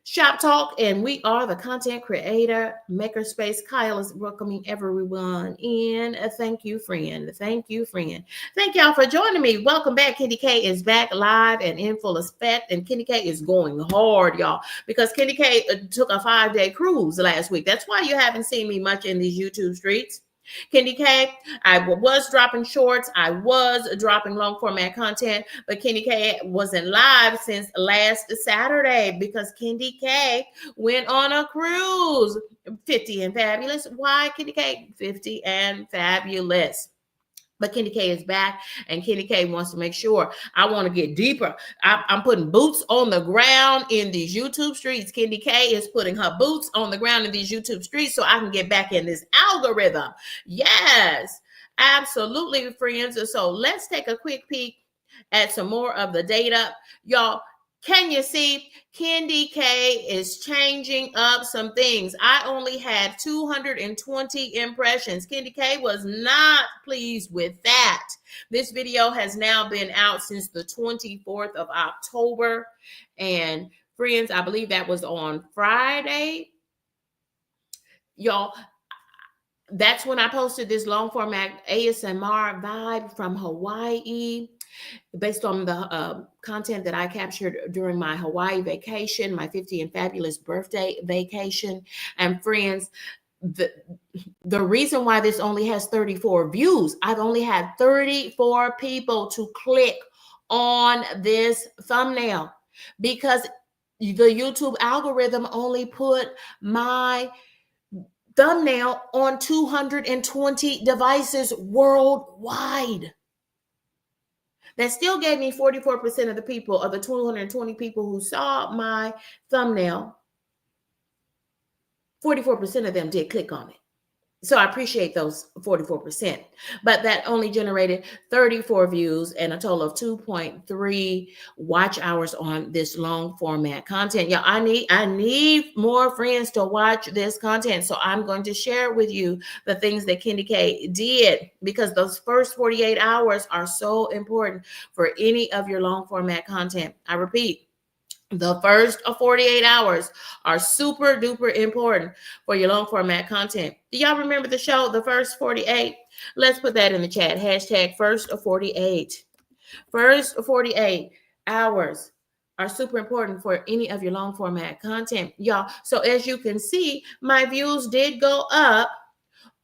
Shop Talk, and we are the content creator makerspace. Kyle is welcoming everyone in. Thank you, friend. Thank you, friend. Thank y'all for joining me. Welcome back. Candy K is back live and in full effect, and Candy K is going hard, y'all, because Candy K took a 5-day cruise last week. That's why you haven't seen me much in these YouTube streets. Candy K, I was dropping shorts, I was dropping long format content, but Candy K wasn't live since last Saturday because Candy K went on a cruise. 50 and fabulous. Why, Candy K? 50 and fabulous. But Candy K is back, and Candy K wants to make sure. I want to get deeper. I'm putting boots on the ground in these YouTube streets. Candy K is putting her boots on the ground in these YouTube streets so I can get back in this algorithm. Yes, absolutely, friends. So let's take a quick peek at some more of the data. Y'all, can you see? Candy K is changing up some things. I only had 220 impressions. Candy K was not pleased with that. This video has now been out since the 24th of October. And friends, I believe that was on Friday. Y'all, that's when I posted this long format ASMR vibe from Hawaii, based on the content that I captured during my Hawaii vacation, my 50 and fabulous birthday vacation. And friends, the reason why this only has 34 views, I've only had 34 people to click on this thumbnail because the YouTube algorithm only put my thumbnail on 220 devices worldwide. That still gave me 44% of the people, of the 220 people who saw my thumbnail, 44% of them did click on it. So I appreciate those 44%, but that only generated 34 views and a total of 2.3 watch hours on this long format content. Y'all, I need more friends to watch this content. So I'm going to share with you the things that Kendi K did, because those first 48 hours are so important for any of your long format content. I repeat, the first 48 hours are super duper important for your long format content. Do y'all remember the show, The First 48? Let's put that in the chat. Hashtag first 48. First 48 hours are super important for any of your long format content, y'all. So as you can see, my views did go up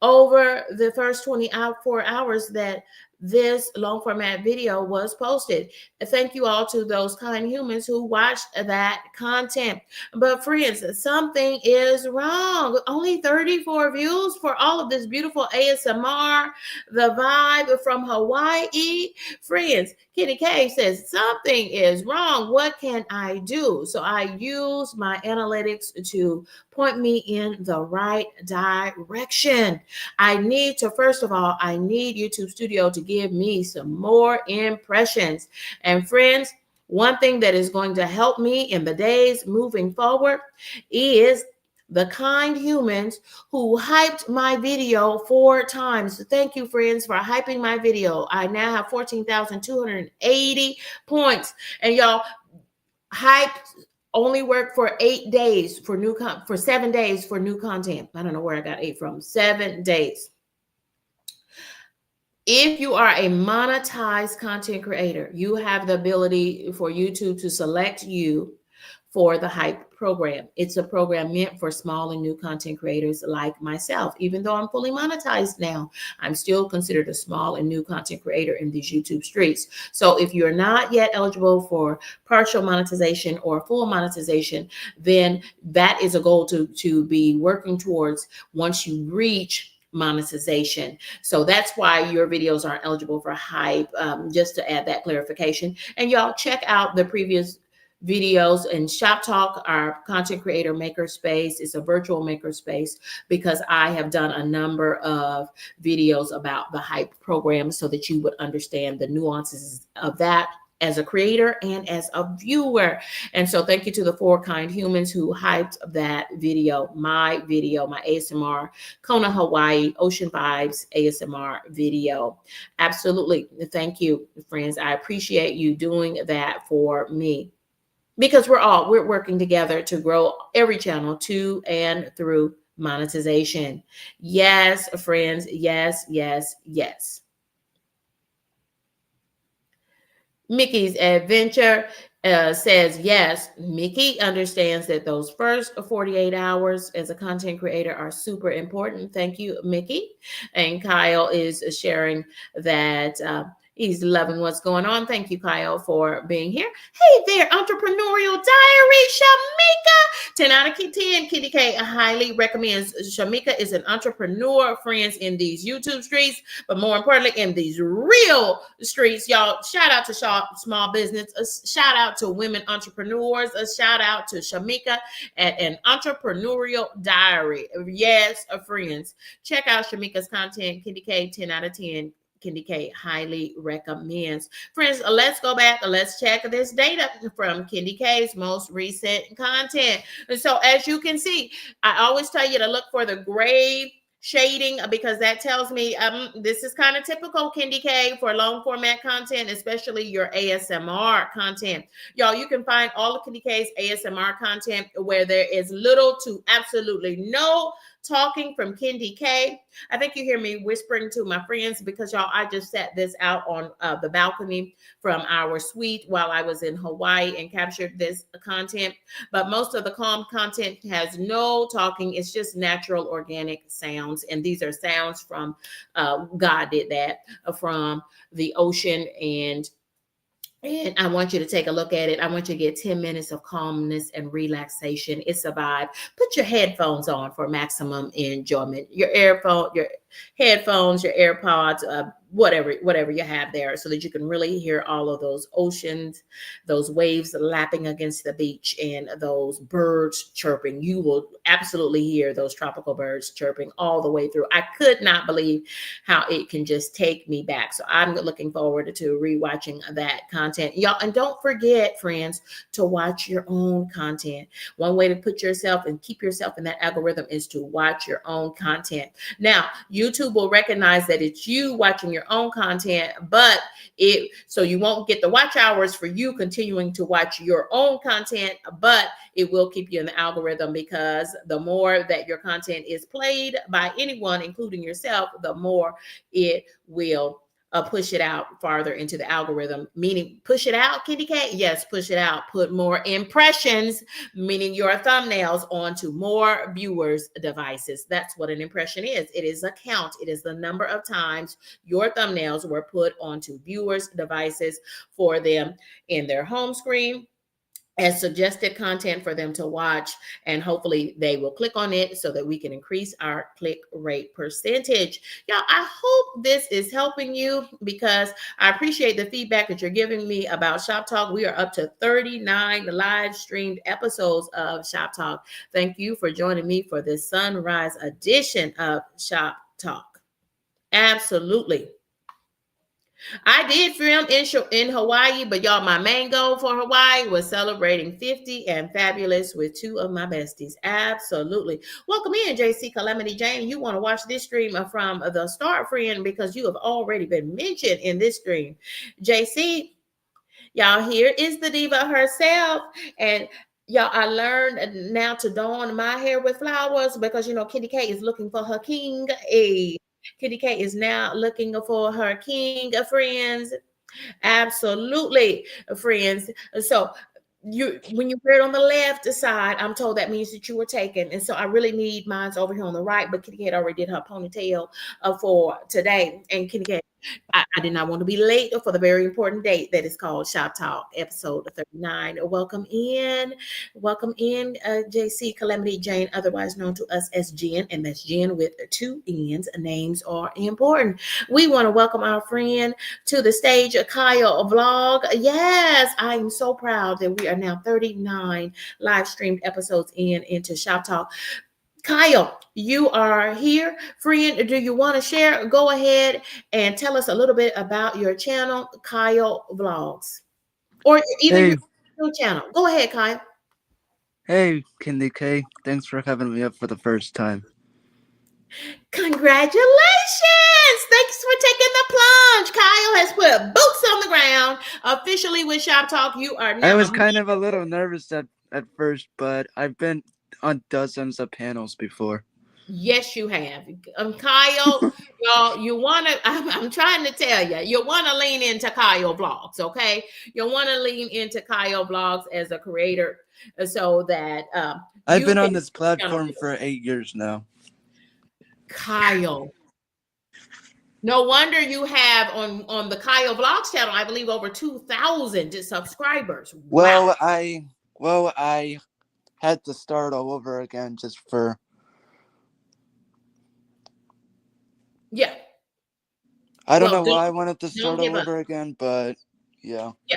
over the first 24 hours that this long format video was posted. Thank you all to those kind humans who watched that content. But friends, something is wrong. Only 34 views for all of this beautiful ASMR, the vibe from Hawaii. Friends, Kendi K says something is wrong. What can I do? So I use my analytics to point me in the right direction. I need to, first of all, I need YouTube Studio to give me some more impressions. And friends, one thing that is going to help me in the days moving forward is the kind humans who hyped my video 4 times. Thank you, friends, for hyping my video. I now have 14,280 points. And y'all, hype only work for 8 days for for 7 days for new content. I don't know where I got 8 from. 7 days. If you are a monetized content creator, you have the ability for YouTube to select you for the Hype program. It's a program meant for small and new content creators like myself. Even though I'm fully monetized now, I'm still considered a small and new content creator in these YouTube streets. So if you're not yet eligible for partial monetization or full monetization, then that is a goal to be working towards once you reach monetization. So that's why your videos aren't eligible for Hype, just to add that clarification. And y'all check out the previous videos in Shoptalk, our content creator makerspace. It's a virtual makerspace because I have done a number of videos about the Hype program so that you would understand the nuances of that as a creator and as a viewer. And so thank you to the 4 kind humans who hyped that video, my ASMR, Kona, Hawaii, Ocean Vibes ASMR video. Absolutely. Thank you, friends. I appreciate you doing that for me, because we're working together to grow every channel to and through monetization. Yes, friends. Yes, yes, yes. Mickey's Adventure says, yes, Mickey understands that those first 48 hours as a content creator are super important. Thank you, Mickey. And Kyle is sharing that he's loving what's going on. Thank you, Kyle, for being here. Hey there, Entrepreneurial Diary, Shamika. 10 out of 10, Kendi K highly recommends. Shamika is an entrepreneur, friends, in these YouTube streets, but more importantly, in these real streets. Y'all, shout out to small business. A shout out to women entrepreneurs. A shout out to Shamika at an Entrepreneurial Diary. Yes, friends. Check out Shamika's content. Kendi K, 10 out of 10. Kendi K highly recommends. Friends, let's go back. Let's check this data from Kendi K's most recent content. And so as you can see, I always tell you to look for the gray shading, because that tells me this is kind of typical Kendi K for long format content, especially your ASMR content. Y'all, you can find all of Kendi K's ASMR content where there is little to absolutely no talking from Kendi K. I think you hear me whispering to my friends because, y'all, I just set this out on the balcony from our suite while I was in Hawaii and captured this content. But most of the calm content has no talking. It's just natural, organic sounds. And these are sounds from, God did that, from the ocean and And I want you to take a look at it. I want you to get 10 minutes of calmness and relaxation. It's a vibe. Put your headphones on for maximum enjoyment. Your headphones, your AirPods, whatever you have there, so that you can really hear all of those oceans, those waves lapping against the beach, and those birds chirping. You will absolutely hear those tropical birds chirping all the way through. I could not believe how it can just take me back. So I'm looking forward to rewatching that content. Y'all, and don't forget, friends, to watch your own content. One way to put yourself and keep yourself in that algorithm is to watch your own content. Now, YouTube will recognize that it's you watching your own content, but so you won't get the watch hours for you continuing to watch your own content, but it will keep you in the algorithm, because the more that your content is played by anyone, including yourself, the more it will push it out farther into the algorithm. Meaning, push it out, Candy K? Yes, push it out. Put more impressions, meaning your thumbnails, onto more viewers' devices. That's what an impression is. It is a count. It is the number of times your thumbnails were put onto viewers' devices for them in their home screen as suggested content for them to watch, and hopefully they will click on it so that we can increase our click rate percentage. Y'all, I hope this is helping you, because I appreciate the feedback that you're giving me about Shop Talk. We are up to 39 live streamed episodes of Shop Talk. Thank you for joining me for this sunrise edition of Shop Talk. Absolutely. I did film in Hawaii, but y'all, my main goal for Hawaii was celebrating 50 and fabulous with two of my besties. Absolutely. Welcome in, JC Calamity Jane. You want to watch this stream from the start, friend, because you have already been mentioned in this stream. JC, y'all, here is the diva herself. And y'all, I learned now to don my hair with flowers, because, Kitty K is looking for her king. Kitty K is now looking for her king, friends. Absolutely, friends. So when you wear it on the left side, I'm told that means that you were taken. And so I really need mine's over here on the right, but Kitty Cat already did her ponytail for today. And Kitty Cat, I did not want to be late for the very important date that is called Shop Talk, episode 39. Welcome in, JC Calamity Jane, otherwise known to us as Jen, and that's Jen with two N's. Names are important. We want to welcome our friend to the stage, Kyle Vlog. Yes, I am so proud that we are now 39 live streamed episodes into Shop Talk. Kyle, you are here. Friend, do you want to share? Go ahead and tell us a little bit about your channel, Kyle Vlogs, or even Hey, your new channel. Go ahead, Kyle. hey, Candy K. Thanks for having me up for the first time. Congratulations! Thanks for taking the plunge. Kyle has put boots on the ground officially with Shop Talk. You are I now was a kind of a little nervous at first, but I've been on dozens of panels before. Yes, you have. Kyle, y'all, you want to, I'm trying to tell you, you want to lean into Kyle Vlogs, okay? You want to lean into Kyle Vlogs as a creator, so that I've you been on can, this platform for 8 years now. Kyle. No wonder you have on the Kyle Vlogs channel, I believe, over 2,000 subscribers. Wow. Well, I had to start all over again just for. Yeah. I don't Well, know why I wanted to don't start give all up. over again, but yeah. Yeah.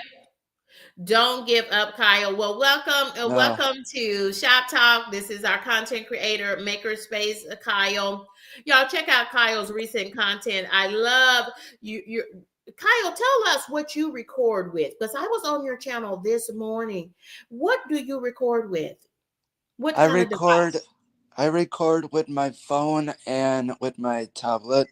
Don't give up, Kyle. Well, No, welcome to Shop Talk. This is our content creator makerspace, Kyle. Y'all check out Kyle's recent content. I love you. Kyle, tell us what you record with, because I was on your channel this morning. What do you record with? What I kind of record. device? I record with my phone and with my tablet.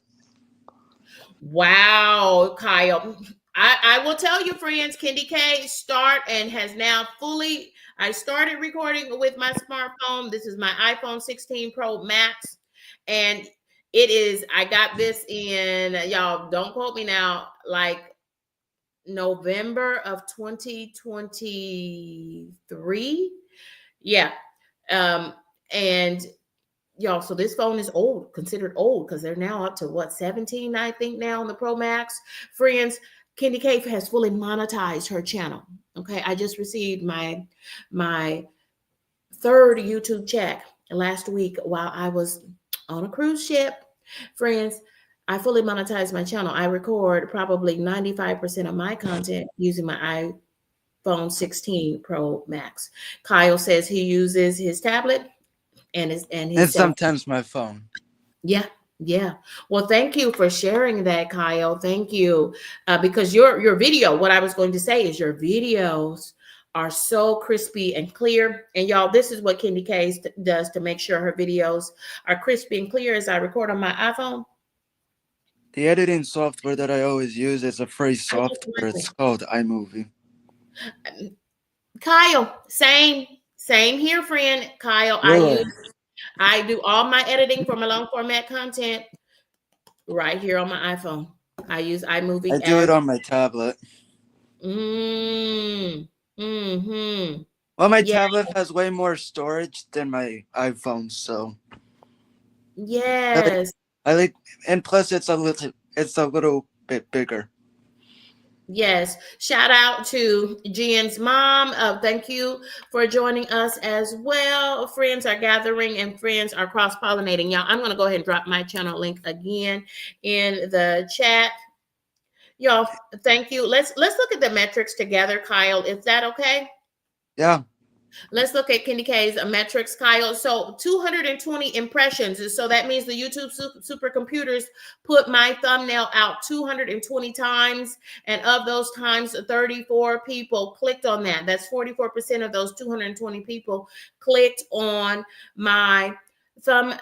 Wow, Kyle. I will tell you, friends, Candy K has now fully. I started recording with my smartphone. This is my iPhone 16 Pro Max. And I got this in, y'all, don't quote me now, like November of 2023. Yeah. Um, and y'all, so this phone is old, considered old, because they're now up to what, 17, I think, now on the Pro Max. Friends, Candy Cave has fully monetized her channel. Okay, I just received my third YouTube check last week while I was on a cruise ship. Friends, I fully monetized my channel. I record probably 95% of my content using my iPhone 16 Pro Max. Kyle says he uses his tablet and And his cell. sometimes my phone. Yeah, yeah. Well, thank you for sharing that, Kyle. Thank you, because your video. What I was going to say is your videos are so crispy and clear. And y'all, this is what Candy Case does to make sure her videos are crispy and clear as I record on my iPhone. The editing software that I always use is a free I just software. like It's called iMovie. it. Kyle, same here, friend. Kyle, Really? I do all my editing for my long format content right here on my iPhone. I use I iMovie do as it on my tablet. mm, mm-hmm. Well, my Yeah, tablet has way more storage than my iPhone, so I like, yes, I like, and plus it's a little bit bigger. yes. Shout out to Jen's mom. Thank you for joining us as well. Friends are gathering and friends are cross-pollinating. Y'all, I'm gonna go ahead and drop my channel link again in the chat. Y'all, thank you. Let's look at the metrics together, Kyle. Is that okay? Yeah, Let's look at Kenny K's metrics, Kyle. So 220 impressions. So that means the YouTube supercomputers put my thumbnail out 220 times. And of those times, 34 people clicked on that. That's 44% of those 220 people clicked on my thumb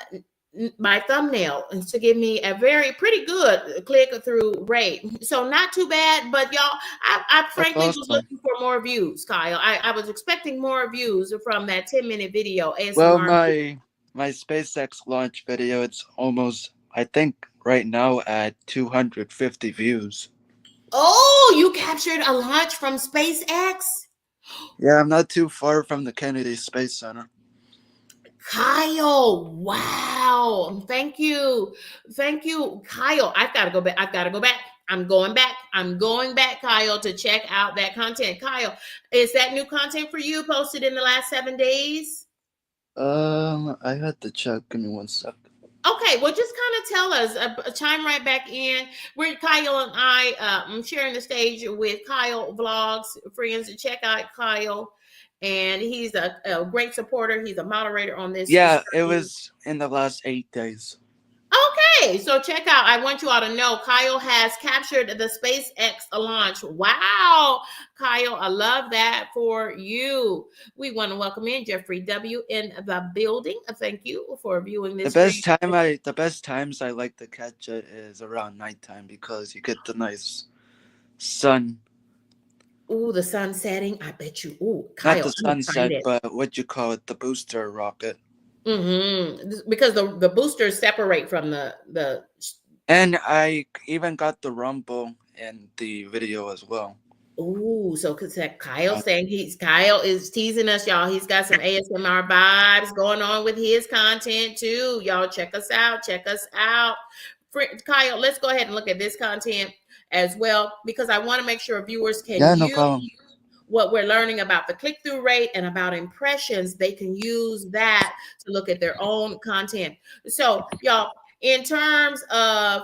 my thumbnail to give me a very pretty good click through rate. So not too bad, but y'all, I that's frankly was awesome. looking for more views, Kyle. I was expecting more views from that 10-minute video Well, ASMR. my SpaceX launch video, it's almost, I think right now at 250 views. Oh, you captured a launch from SpaceX? Yeah, I'm not too far from the Kennedy Space Center. Kyle, wow. Thank you. Thank you, Kyle. I've got to go back. I've got to go back. I'm going back. I'm going back, Kyle, to check out that content. Kyle, is that new content for you posted in the last 7 days? I had to check. Give me one sec. Okay, well, just kind of tell us, chime right back in. We're Kyle and I'm sharing the stage with Kyle Vlogs. Friends, check out Kyle. And he's a great supporter. He's a moderator on this Yeah, it stream. was in the last 8 days. Okay, so check out. I want you all to know Kyle has captured the SpaceX launch. Wow, Kyle, I love that for you. We want to welcome in Jeffrey W. in the building. Thank you for viewing this stream. The best times I like to catch it is around nighttime because you get the nice sun. Ooh, the sun setting. I bet you. Ooh, Not Kyle, the I'm gonna find sunset, it. but what you call it, the booster rocket. Because the boosters separate from the. And I even got the rumble in the video as well. Ooh, so because Kyle Uh, saying Kyle is teasing us, y'all. He's got some ASMR vibes going on with his content too. Y'all check us out. Check us out. Kyle, let's go ahead and look at this content as well because I want to make sure viewers can yeah, no use problem. what we're learning about the click-through rate and about impressions. They can use that to look at their own content. So, y'all, in terms of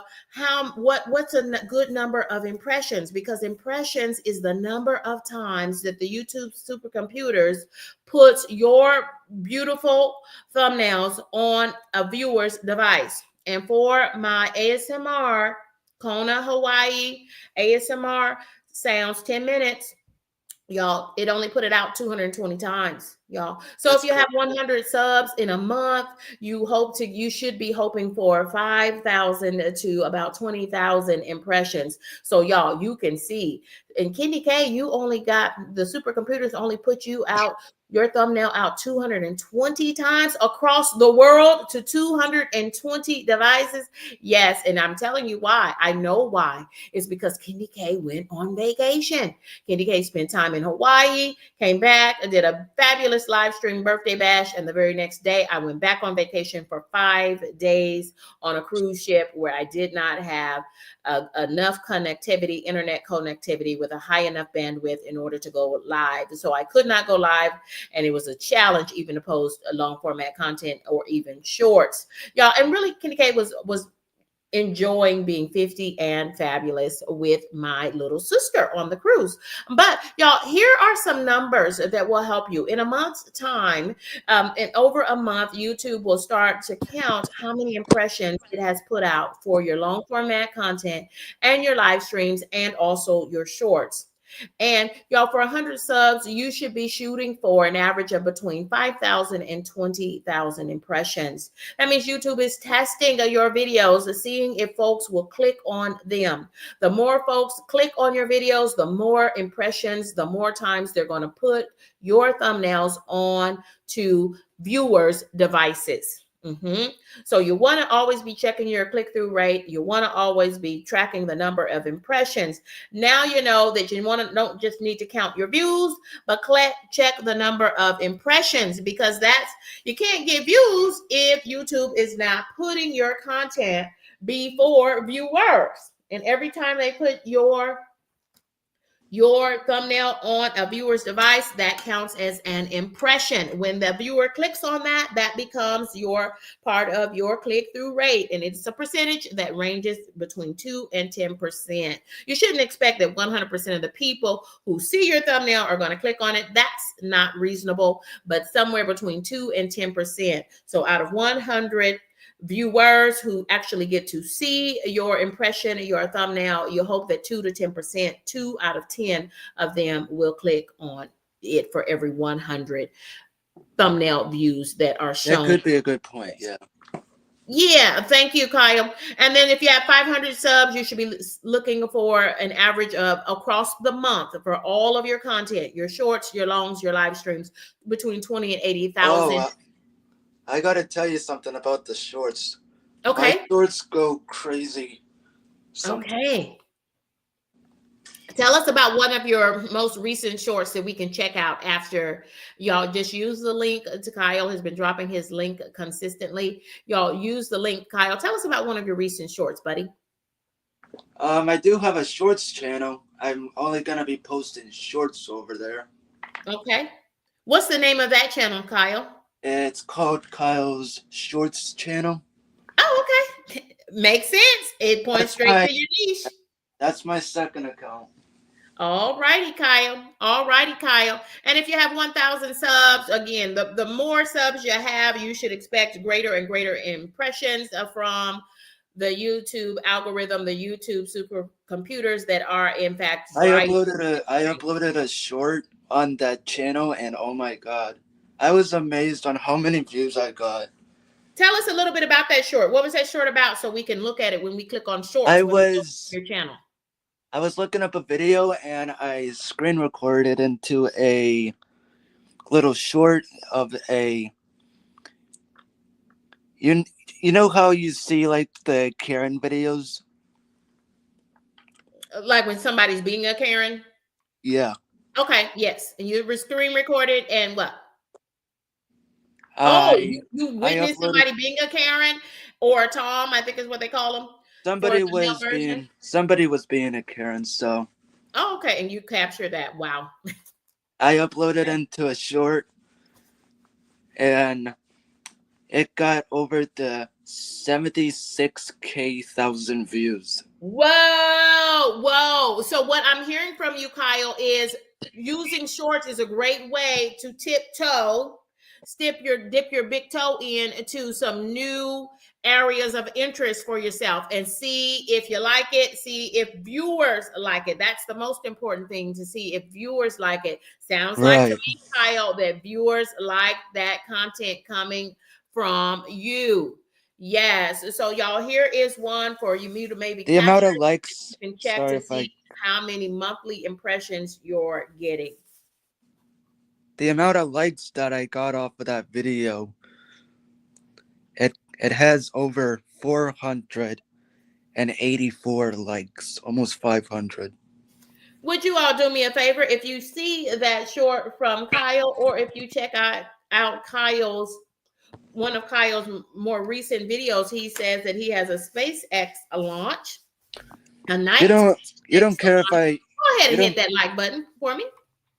what's a good number of impressions, because impressions is the number of times that the YouTube supercomputers puts your beautiful thumbnails on a viewer's device. And for my ASMR Kona Hawaii ASMR sounds 10 minutes, y'all, it only put it out 220 times, y'all. So if That's you great. have 100 subs in a month, you should be hoping for 5,000 to about 20,000 impressions. So y'all, you can see in Kenny K, you only got the supercomputers only put you out your thumbnail out 220 times across the world to 220 devices. Yes, and I'm telling you why. I know why. It's because Kenny K went on vacation. Candy K spent time in Hawaii, came back, did a fabulous fabulous live stream birthday bash. And the very next day, I went back on vacation for 5 days on a cruise ship where I did not have enough connectivity, internet connectivity with a high enough bandwidth in order to go live. So I could not go live, and it was a challenge even to post a long format content or even shorts, y'all. And really, Kenny K was enjoying being 50 and fabulous with my little sister on the cruise. But y'all, here are some numbers that will help you. In a month's time, in over a month, YouTube will start to count how many impressions it has put out for your long format content and your live streams and also your shorts. And y'all, for 100 subs, you should be shooting for an average of between 5,000 and 20,000 impressions. That means YouTube is testing your videos, seeing if folks will click on them. The more folks click on your videos, the more impressions, the more times they're going to put your thumbnails on to viewers' devices. So you want to always be checking your click-through rate. You want to always be tracking the number of impressions. Now you know that you don't just need to count your views, but check the number of impressions, because you can't get views if YouTube is not putting your content before viewers. And every time they put your thumbnail on a viewer's device, that counts as an impression. When the viewer clicks on that, that becomes your part of your click-through rate, and it's a percentage that ranges between 2 and 10%. You shouldn't expect that 100% of the people who see your thumbnail are going to click on it. That's not reasonable, but somewhere between 2 and 10%. So out of 100 viewers who actually get to see your impression, your thumbnail, you hope that 2 to 10%, 2 out of 10 of them will click on it for every 100 thumbnail views that are That shown. could be a good point. Yeah. Yeah, thank you, Kyle. And then if you have 500 subs, you should be looking for an average of across the month for all of your content, your shorts, your longs, your live streams, between 20 and 80,000. Oh, I gotta tell you something about the shorts. My Okay. shorts go crazy sometimes. Okay. Tell us about one of your most recent shorts that we can check out after. Y'all just use the link to Kyle has been dropping his link consistently. Y'all use the link. Kyle, tell us about one of your recent shorts, buddy. I do have a shorts channel. I'm only gonna be posting shorts over there. Okay. What's the name of that channel, Kyle? It's called Kyle's Shorts channel. Oh, okay. Makes sense. It points That's straight my to your niche. that's my second account. All righty, Kyle. All righty, Kyle. And if you have 1,000 subs, again, the more subs you have, you should expect greater and greater impressions from the YouTube algorithm, the YouTube supercomputers that are in fact driving. I uploaded a short on that channel, and oh my god, I was amazed on how many views I got. Tell us a little bit about that short. What was that short about, so we can look at it when we click on shorts I when we go to was your channel? I was looking up a video and I screen recorded into a little short of a you you know how you see like the Karen videos? Like when somebody's being a Karen? Yeah. Okay, yes. And you were screen recorded and what? Oh, I you I witnessed uploaded somebody being a Karen or a Tom, I think is what they call them for the male version. somebody was being a Karen, so Oh, okay. And you captured that. Wow. I uploaded into a short and it got over the 76K thousand views. Whoa, whoa. So what I'm hearing from you, Kyle, is using shorts is a great way to tiptoe, dip your big toe in to some new areas of interest for yourself and see if you like it, see if viewers like it. That's the most important thing, to see if viewers like it. Sounds like to Right. me, Kyle, that viewers like that content coming from you. Yes. So y'all, here is one for you to maybe The capture. amount of likes, You can check sorry to if I see how many monthly impressions you're getting. the amount of likes that I got off of that video, it has over 484 likes, almost 500. Would you all do me a favor if you see that short from Kyle, or if you check out Kyle's one of Kyle's more recent videos? He says that he has a SpaceX launch, a You night don't you SpaceX don't care if launch. I Go ahead you and hit don't that like button for me.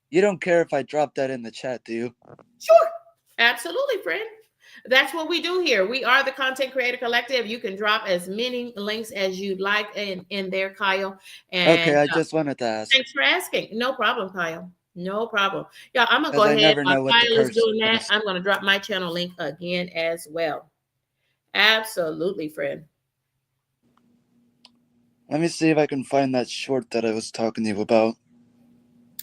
you don't care if I drop that in the chat, do you? Sure. Absolutely, friend. That's what we do here. We are the Content Creator Collective. You can drop as many links as you'd like in there, Kyle. And Okay, I just wanted to ask thanks for asking. No problem, Kyle. No problem. Yeah, I'm going to go because I ahead. never While know what the Kyle is person doing that, is. I'm going to drop my channel link again as well. Absolutely, friend. Let me see if I can find that short that I was talking to you about.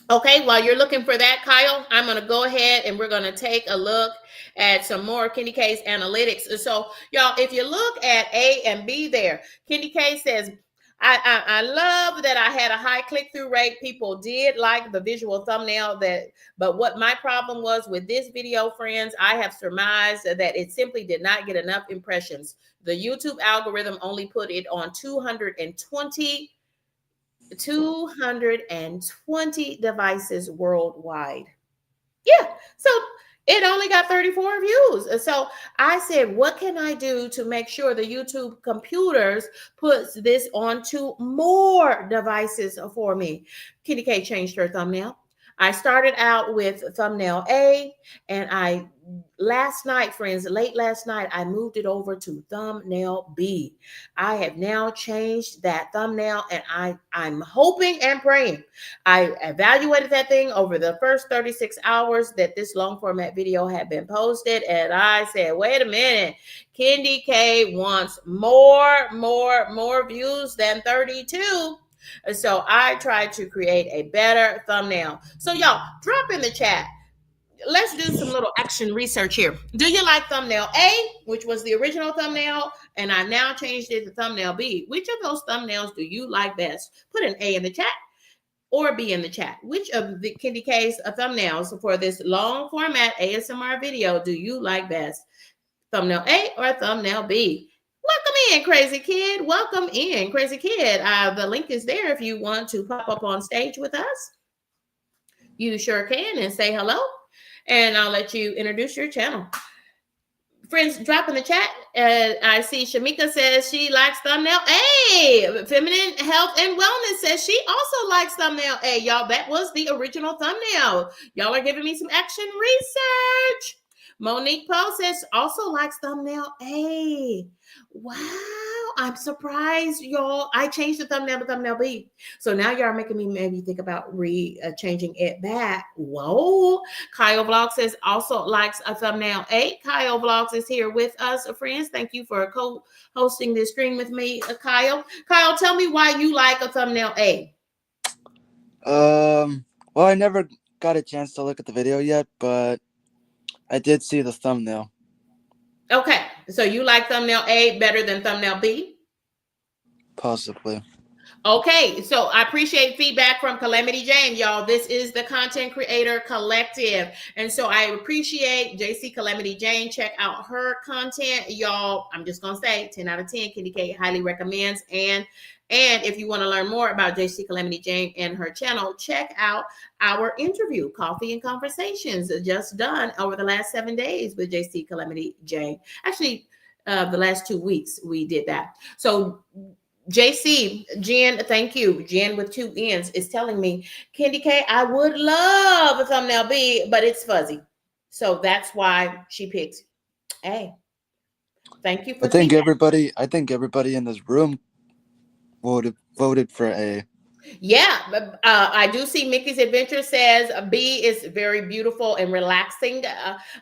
Okay, while you're looking for that, Kyle, I'm going to go ahead and we're going to take a look at some more Kenny K's analytics. So, y'all, if you look at A and B there, Kenny K says, I love that I had a high click through rate. People did like the visual thumbnail but what my problem was with this video, friends, I have surmised that it simply did not get enough impressions. The YouTube algorithm only put it on 220 devices worldwide. Yeah. So it only got 34 views. So I said, what can I do to make sure the YouTube computers puts this onto more devices for me? Kitty K changed her thumbnail. I started out with thumbnail A, and last night, friends, late last night, I moved it over to thumbnail B. I have now changed that thumbnail, and I'm hoping and praying. I evaluated that thing over the first 36 hours that this long format video had been posted, and I said, wait a minute, Kendi K wants more views than 32. So I tried to create a better thumbnail. So y'all, drop in the chat. Let's do some little action research here. Do you like thumbnail A, which was the original thumbnail, and I now changed it to thumbnail B? Which of those thumbnails do you like best? Put an A in the chat or B in the chat. Which of the Kendi K's thumbnails for this long format ASMR video do you like best? Thumbnail A or thumbnail B? Welcome in, Crazy Kid. Welcome in, Crazy Kid. The link is there if you want to pop up on stage with us. You sure can, and say hello, and I'll let you introduce your channel. Friends, drop in the chat. I see Shamika says she likes thumbnail A. Feminine Health and Wellness says she also likes thumbnail A. Y'all, that was the original thumbnail. Y'all are giving me some action research. Monique Poe says also likes thumbnail A. Wow, I'm surprised, y'all. I changed the thumbnail to thumbnail B. So now y'all are making me maybe think about changing it back. Whoa. Kyle Vlogs says also likes a thumbnail A. Kyle Vlogs is here with us, friends. Thank you for co-hosting this stream with me, Kyle. Kyle, tell me why you like a thumbnail A. Well, I never got a chance to look at the video yet, but I did see the thumbnail. Okay, so you like thumbnail A better than thumbnail B? Possibly. Okay, so I appreciate feedback from Calamity Jane, y'all. This is the Content Creator Collective. And so I appreciate JC Calamity Jane. Check out her content, y'all. I'm just going to say 10 out of 10, Kenny K highly recommends. And if you want to learn more about JC Calamity Jane and her channel, check out our interview, Coffee and Conversations, just done over the last 7 days with JC Calamity Jane. Actually, the last 2 weeks we did that. So JC, Jen, thank you. Jen with 2 N's is telling me, Kendi K, I would love a thumbnail B, but it's fuzzy. So that's why she picked A. Thank you for I the think feedback. everybody in this room voted for A. Yeah, I do see Mickey's Adventure says B is very beautiful and relaxing,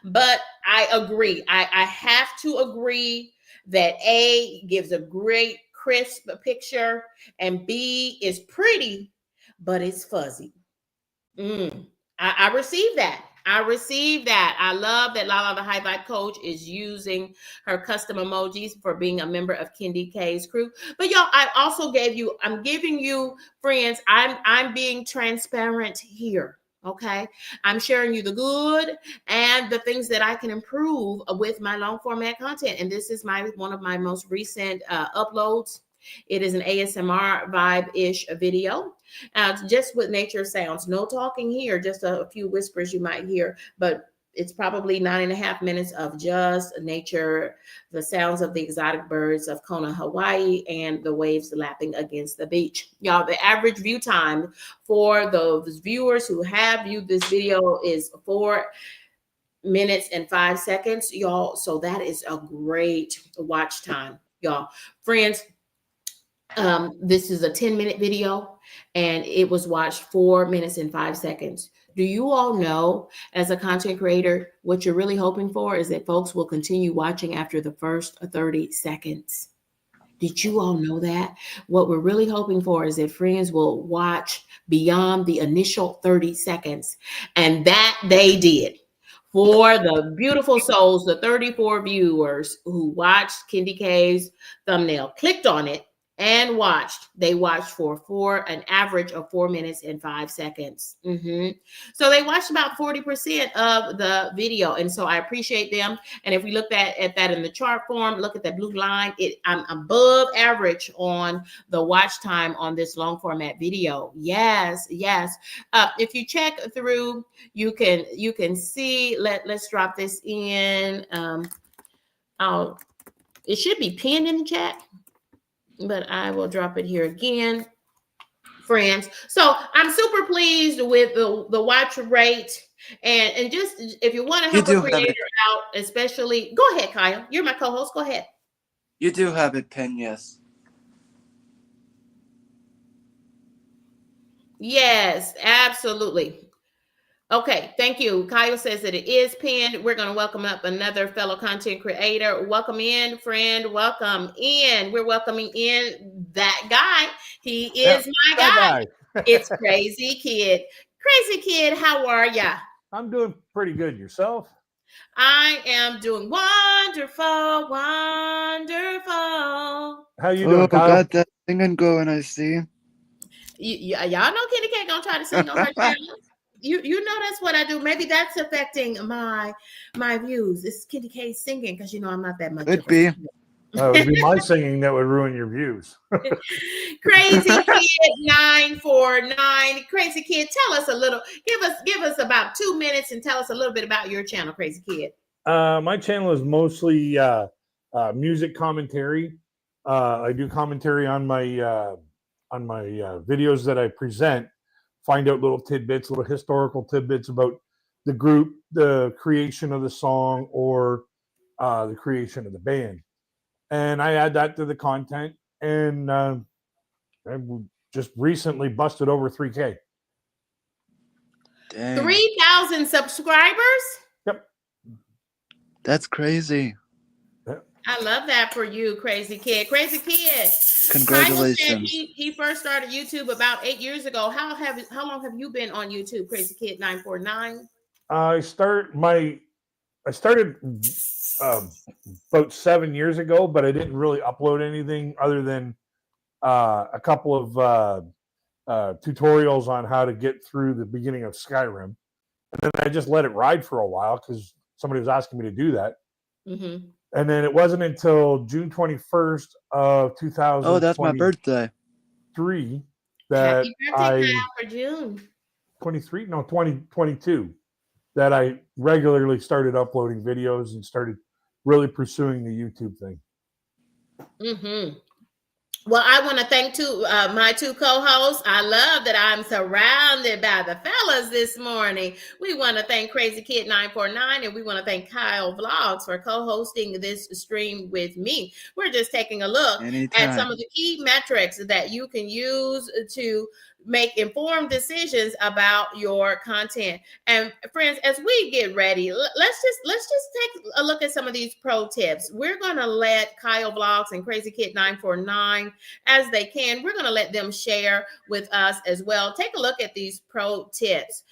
but I agree. I have to agree that A gives a great crisp picture and B is pretty, but it's fuzzy. I receive that. I receive that. I love that Lala the High Vibe Coach is using her custom emojis for being a member of Kendi K's crew. But y'all, I'm giving you, friends, I'm being transparent here. Okay. I'm sharing you the good and the things that I can improve with my long format content. And this is one of my most recent uploads. It is an ASMR vibe-ish video, just with nature sounds. No talking here, just a few whispers you might hear, but it's probably 9.5 minutes of just nature, the sounds of the exotic birds of Kona, Hawaii, and the waves lapping against the beach. Y'all, the average view time for those viewers who have viewed this video is 4 minutes and 5 seconds, y'all. So that is a great watch time, y'all. Friends, this is a 10-minute video and it was watched 4 minutes and 5 seconds. Do you all know, as a content creator, what you're really hoping for is that folks will continue watching after the first 30 seconds? Did you all know that? What we're really hoping for is that friends will watch beyond the initial 30 seconds. And that they did. For the beautiful souls, the 34 viewers who watched Kendi K's thumbnail, clicked on it and watched. They watched for an average of 4 minutes and 5 seconds. So they watched about 40% of the video. And so I appreciate them. And if we look at that in the chart form, look at that blue line, I'm above average on the watch time on this long format video. Yes. If you check through, you can see, let's drop this in. It should be pinned in the chat, but I will drop it here again, friends. So I'm super pleased with the watch rate. And just if you want to help a creator out, especially, go ahead, Kyle. You're my co-host. Go ahead. You do have it pinned, yes. Yes, absolutely. Okay, thank you. Kyle says that it is pinned. We're going to welcome up another fellow content creator. Welcome in, friend. Welcome in. We're welcoming in that guy. He is my guy. It's Crazy Kid. Crazy Kid, how are ya? I'm doing pretty good. Yourself? I am doing wonderful. How you doing, Kyle? Got that singing going, I see. Y'all know Kendi K gonna try to sing on her channel. You know that's what I do. Maybe that's affecting my views. It's Kendi K singing because I'm not that much. Could be. That would be my singing that would ruin your views. Crazy Kid 949. Crazy Kid, tell us a little. Give us about 2 minutes and tell us a little bit about your channel, Crazy Kid. My channel is mostly music commentary. I do commentary on my videos that I present. Find out little tidbits, little historical tidbits about the group, the creation of the song, or the creation of the band. And I add that to the content. And I just recently busted over 3K. Dang. 3,000 subscribers? Yep. That's crazy. I love that for you, Crazy Kid. Crazy Kid. Congratulations. He first started YouTube about 8 years ago. How long have you been on YouTube, Crazy Kid 949? I started about 7 years ago, but I didn't really upload anything other than a couple of tutorials on how to get through the beginning of Skyrim. And then I just let it ride for a while because somebody was asking me to do that. Mm-hmm. And then it wasn't until June 21st of 2000. Oh, that's my birthday. 3 that Happy birthday, Kyle, for June. 23? No, 2022. That I regularly started uploading videos and started really pursuing the YouTube thing. Mm-hmm. Well, I want to thank my two co-hosts. I love that I'm surrounded by the fellas this morning. We want to thank Crazy Kid 949 and we want to thank Kyle Vlogs for co-hosting this stream with me. We're just taking a look at some of the key metrics that you can use to make informed decisions about your content. And friends, as we get ready, let's just take a look at some of these pro tips. We're going to let Kyle Vlogs and Crazy Kid 949, as they can, we're going to let them share with us as well. Take a look at these pro tips.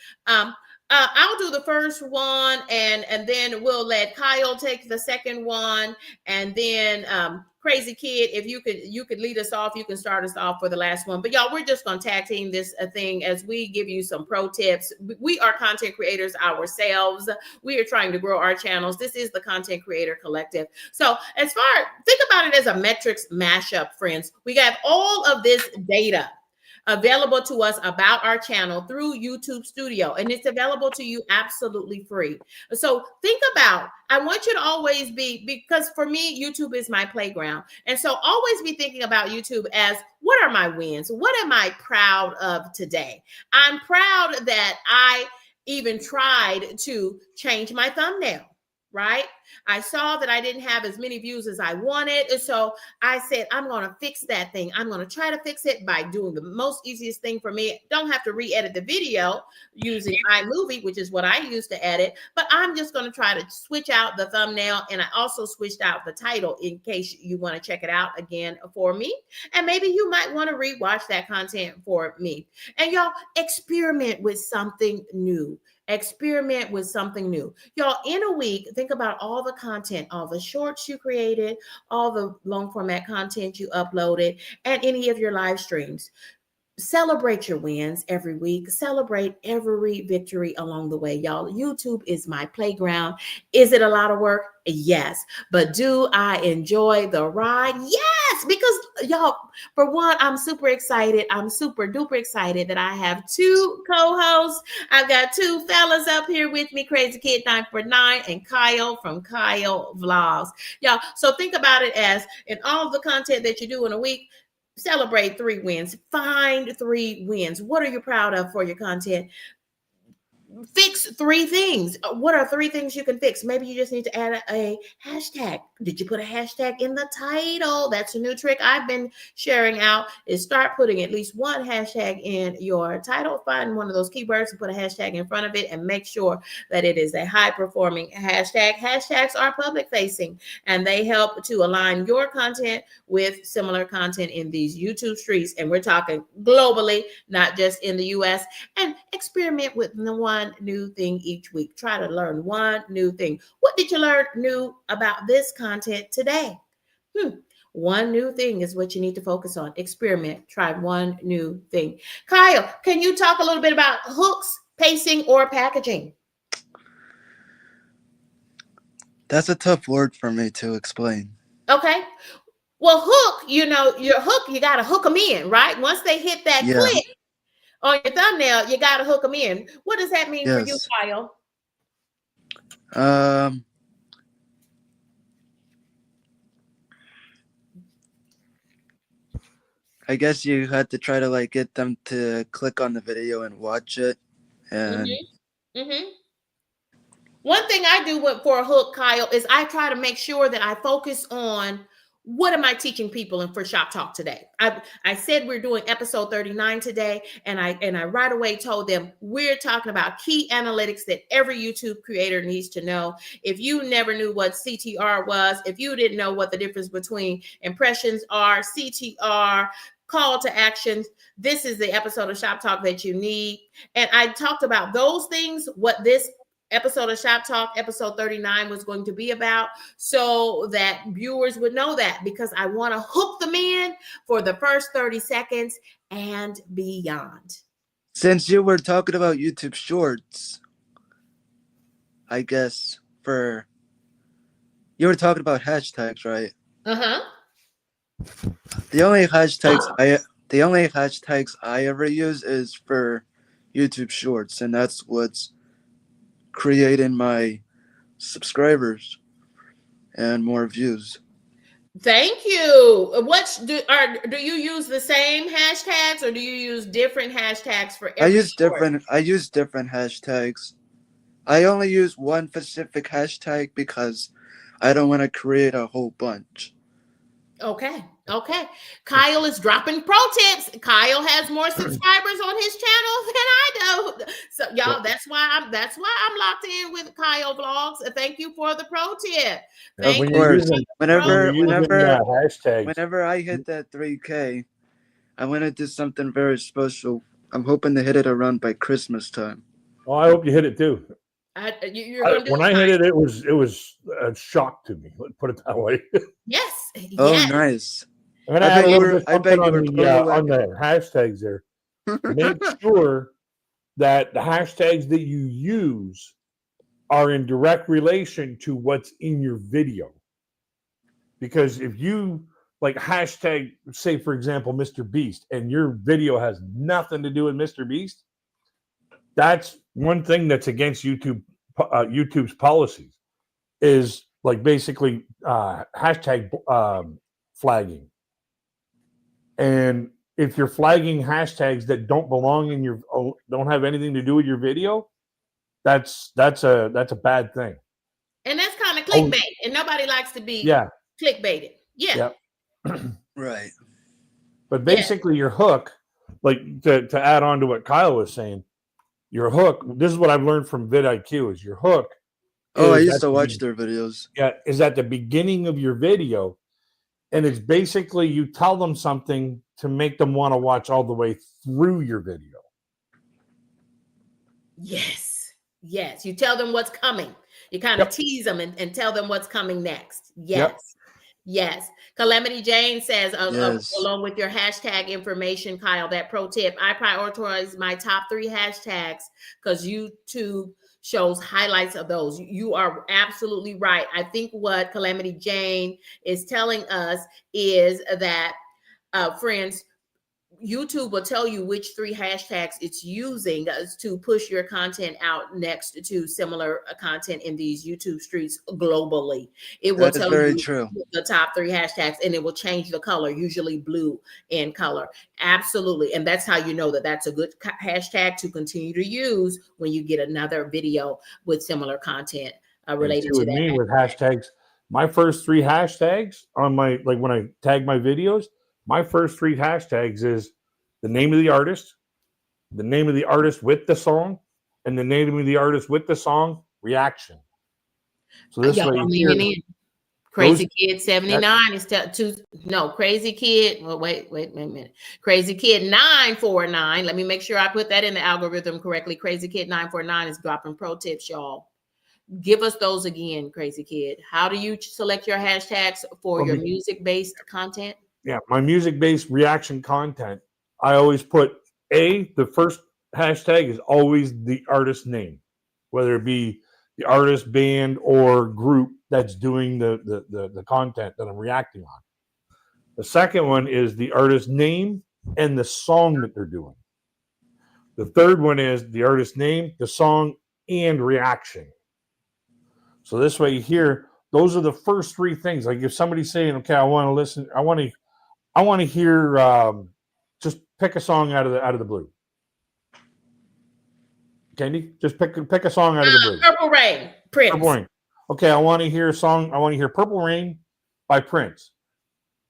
I'll do the first one, and then we'll let Kyle take the second one, and then Crazy Kid, if you could lead us off, you can start us off for the last one. But y'all, we're just gonna tag team this thing as we give you some pro tips. We are content creators ourselves. We are trying to grow our channels. This is the Content Creator Collective. So as far think about it as a metrics mashup, friends. We got all of this data available to us about our channel through YouTube Studio, and it's available to you absolutely free. So think about, I want you to always be, because for me, YouTube is my playground. And so always be thinking about YouTube as, what are my wins? What am I proud of today? I'm proud that I even tried to change my thumbnail, right? I saw that I didn't have as many views as I wanted. And so I said, I'm going to fix that thing. I'm going to try to fix it by doing the most easiest thing for me. Don't have to re-edit the video using iMovie, which is what I use to edit, but I'm just going to try to switch out the thumbnail. And I also switched out the title in case you want to check it out again for me. And maybe you might want to rewatch that content for me. And y'all, experiment with something new. Experiment with something new. Y'all, in a week, think about all the content, all the shorts you created, all the long format content you uploaded, and any of your live streams. Celebrate your wins every week. Celebrate every victory along the way, y'all. YouTube is my playground. Is it a lot of work? Yes. But do I enjoy the ride? Yes. Because, y'all, for one, I'm super excited. I'm super duper excited that I have two co-hosts. I've got two fellas up here with me, Crazy Kid 949 and Kyle from Kyle Vlogs. Y'all, so think about it as, in all the content that you do in a week, celebrate 3 wins. Find 3 wins. What are you proud of for your content? Fix 3 things. What are 3 things you can fix? Maybe you just need to add a hashtag. Did you put a hashtag in the title? That's a new trick I've been sharing out, is start putting at least one hashtag in your title. Find one of those keywords and put a hashtag in front of it, and make sure that it is a high performing hashtag. Hashtags are public facing, and they help to align your content with similar content in these YouTube streets. And we're talking globally, not just in the US. And experiment with the one new thing each week. Try to learn one new thing. What did you learn new about this content today? One new thing is what you need to focus on. Experiment. Try one new thing. Kyle, can you talk a little bit about hooks, pacing, or packaging? That's a tough word for me to explain. Okay. Well, hook, your hook, you got to hook them in, right? Once they hit that Yeah. click on your thumbnail, you got to hook them in. What does that mean for you, Yes. Kyle? I guess you had to try to like get them to click on the video and watch it. And One thing I do for a hook, Kyle, is I try to make sure that I focus on, what am I teaching people and for Shop Talk today? I said we're doing episode 39 today, and I right away told them we're talking about key analytics that every YouTube creator needs to know. If you never knew what CTR was, if you didn't know what the difference between impressions are, CTR, call to actions, this is the episode of Shop Talk that you need. And I talked about those things, what this episode of Shop Talk, episode 39, was going to be about, so that viewers would know that, because I want to hook them in for the first 30 seconds and beyond. since you were talking about YouTube Shorts, I guess you were talking about hashtags, right? The only hashtags I ever use is for YouTube Shorts, and that's what's creating my subscribers and more views. Thank you. Do you use the same hashtags, or do you use different hashtags for every short? I use different hashtags. I only use one specific hashtag because I don't want to create a whole bunch. Okay. Kyle is dropping pro tips. Kyle has more subscribers on his channel than I do. So y'all, that's why I'm locked in with Kyle Vlogs. Thank you for the pro tip. Of course. Whenever hashtags, I hit that 3K, I want to do something very special. I'm hoping to hit it around by Christmas time. Oh, I hope you hit it too. You're going to do When it I hit fine. it, it was a shock to me. Let's put it that way. Yes, Oh, yes. nice. I'm gonna add a little bit I something bet you were on pirouetting. the hashtags there. Make sure that the hashtags that you use are in direct relation to what's in your video. Because if you like hashtag, say for example, Mr. Beast, and your video has nothing to do with Mr. Beast, that's one thing that's against YouTube's policies is like basically hashtag flagging. And if you're flagging hashtags that don't belong in your don't have anything to do with your video, that's a bad thing. And that's kind of Oh clickbait, and nobody likes to be yeah, clickbaited. Yeah, yeah. Right. But yeah, basically, your hook, like to add on to what Kyle was saying, your hook. This is what I've learned from vidIQ: is your hook Oh, I is used to watch their videos. is at the beginning of your video, and it's basically you tell them something to make them want to watch all the way through your video. yes, yes. You tell them what's coming. You kind of Yep. tease them and tell them what's coming next. Yep. Yes. Yes. Calamity Jane says, Yes. along with your hashtag information, Kyle, that pro tip, I prioritize my top 3 hashtags because YouTube shows highlights of those. You are absolutely right. I think what Calamity Jane is telling us is that, friends, YouTube will tell you which 3 hashtags it's using to push your content out next to similar content in these YouTube streets globally. It will That is tell very you true. the top 3 hashtags, and it will change the color, usually blue in color. Absolutely. And that's how you know that that's a good hashtag to continue to use when you get another video with similar content And see related to with that. me with hashtags, my first 3 hashtags on my like when I tag my videos, my first 3 hashtags is the name of the artist with the song, and the name of the artist with the song reaction. So this Y'all way are here, leaning in. those Crazy Kid that 79 is two. No, Crazy Kid. Well, wait a minute. Crazy Kid 949. Let me make sure I put that in the algorithm correctly. Crazy Kid 949 is dropping pro tips, y'all. Give us those again, Crazy Kid. How do you select your hashtags for well, your music-based content? yeah, my music-based reaction content, I always put the first hashtag is always the artist name, whether it be the artist, band, or group that's doing the content that I'm reacting on. The second one is the artist name and the song that they're doing. The third one is the artist name, the song, and reaction. So this way here, those are the first 3 things. Like if somebody's saying, okay, I want to listen, I want to hear just pick a song out of the blue. Candy, just pick a song out of the blue. Purple Rain, Purple Prince. Rain. Okay, I want to hear a song. I want to hear Purple Rain by Prince.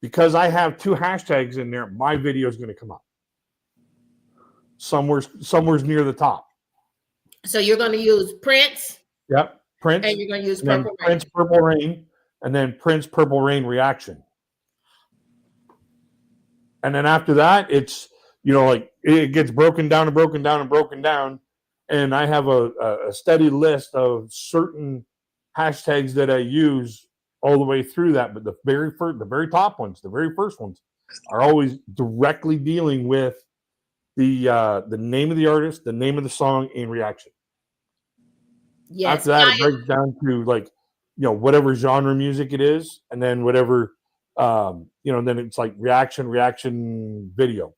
Because I have 2 hashtags in there, my video is going to come up. Somewhere's near the top. So you're going to use Prince. Yep, Prince. And you're going to use and then Purple Rain. Prince Purple Rain, and then Prince Purple Rain reaction. And then after that, it's like it gets broken down and broken down and broken down. And I have a steady list of certain hashtags that I use all the way through that. But the very top ones, the very first ones, are always directly dealing with the name of the artist, the name of the song, and reaction. Yes. After that, it breaks down to whatever genre music it is, and then whatever then it's like reaction video.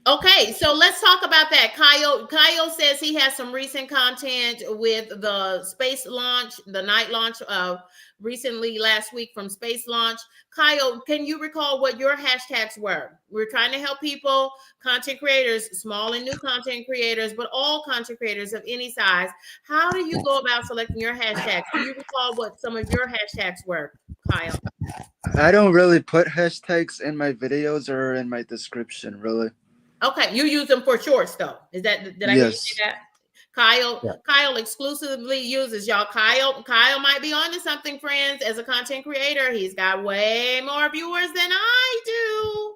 Okay, so let's talk about that. Kyle says he has some recent content with the space launch, the night launch recently last week from space launch. Kyle, can you recall what your hashtags were? We're trying to help people, content creators, small and new content creators, but all content creators of any size. How do you go about selecting your hashtags? Do you recall what some of your hashtags were, Kyle? I don't really put hashtags in my videos or in my description, really. Okay, you use them for shorts though. Did I hear you say that? Kyle exclusively uses y'all. Kyle might be onto something, friends. As a content creator, he's got way more viewers than I do.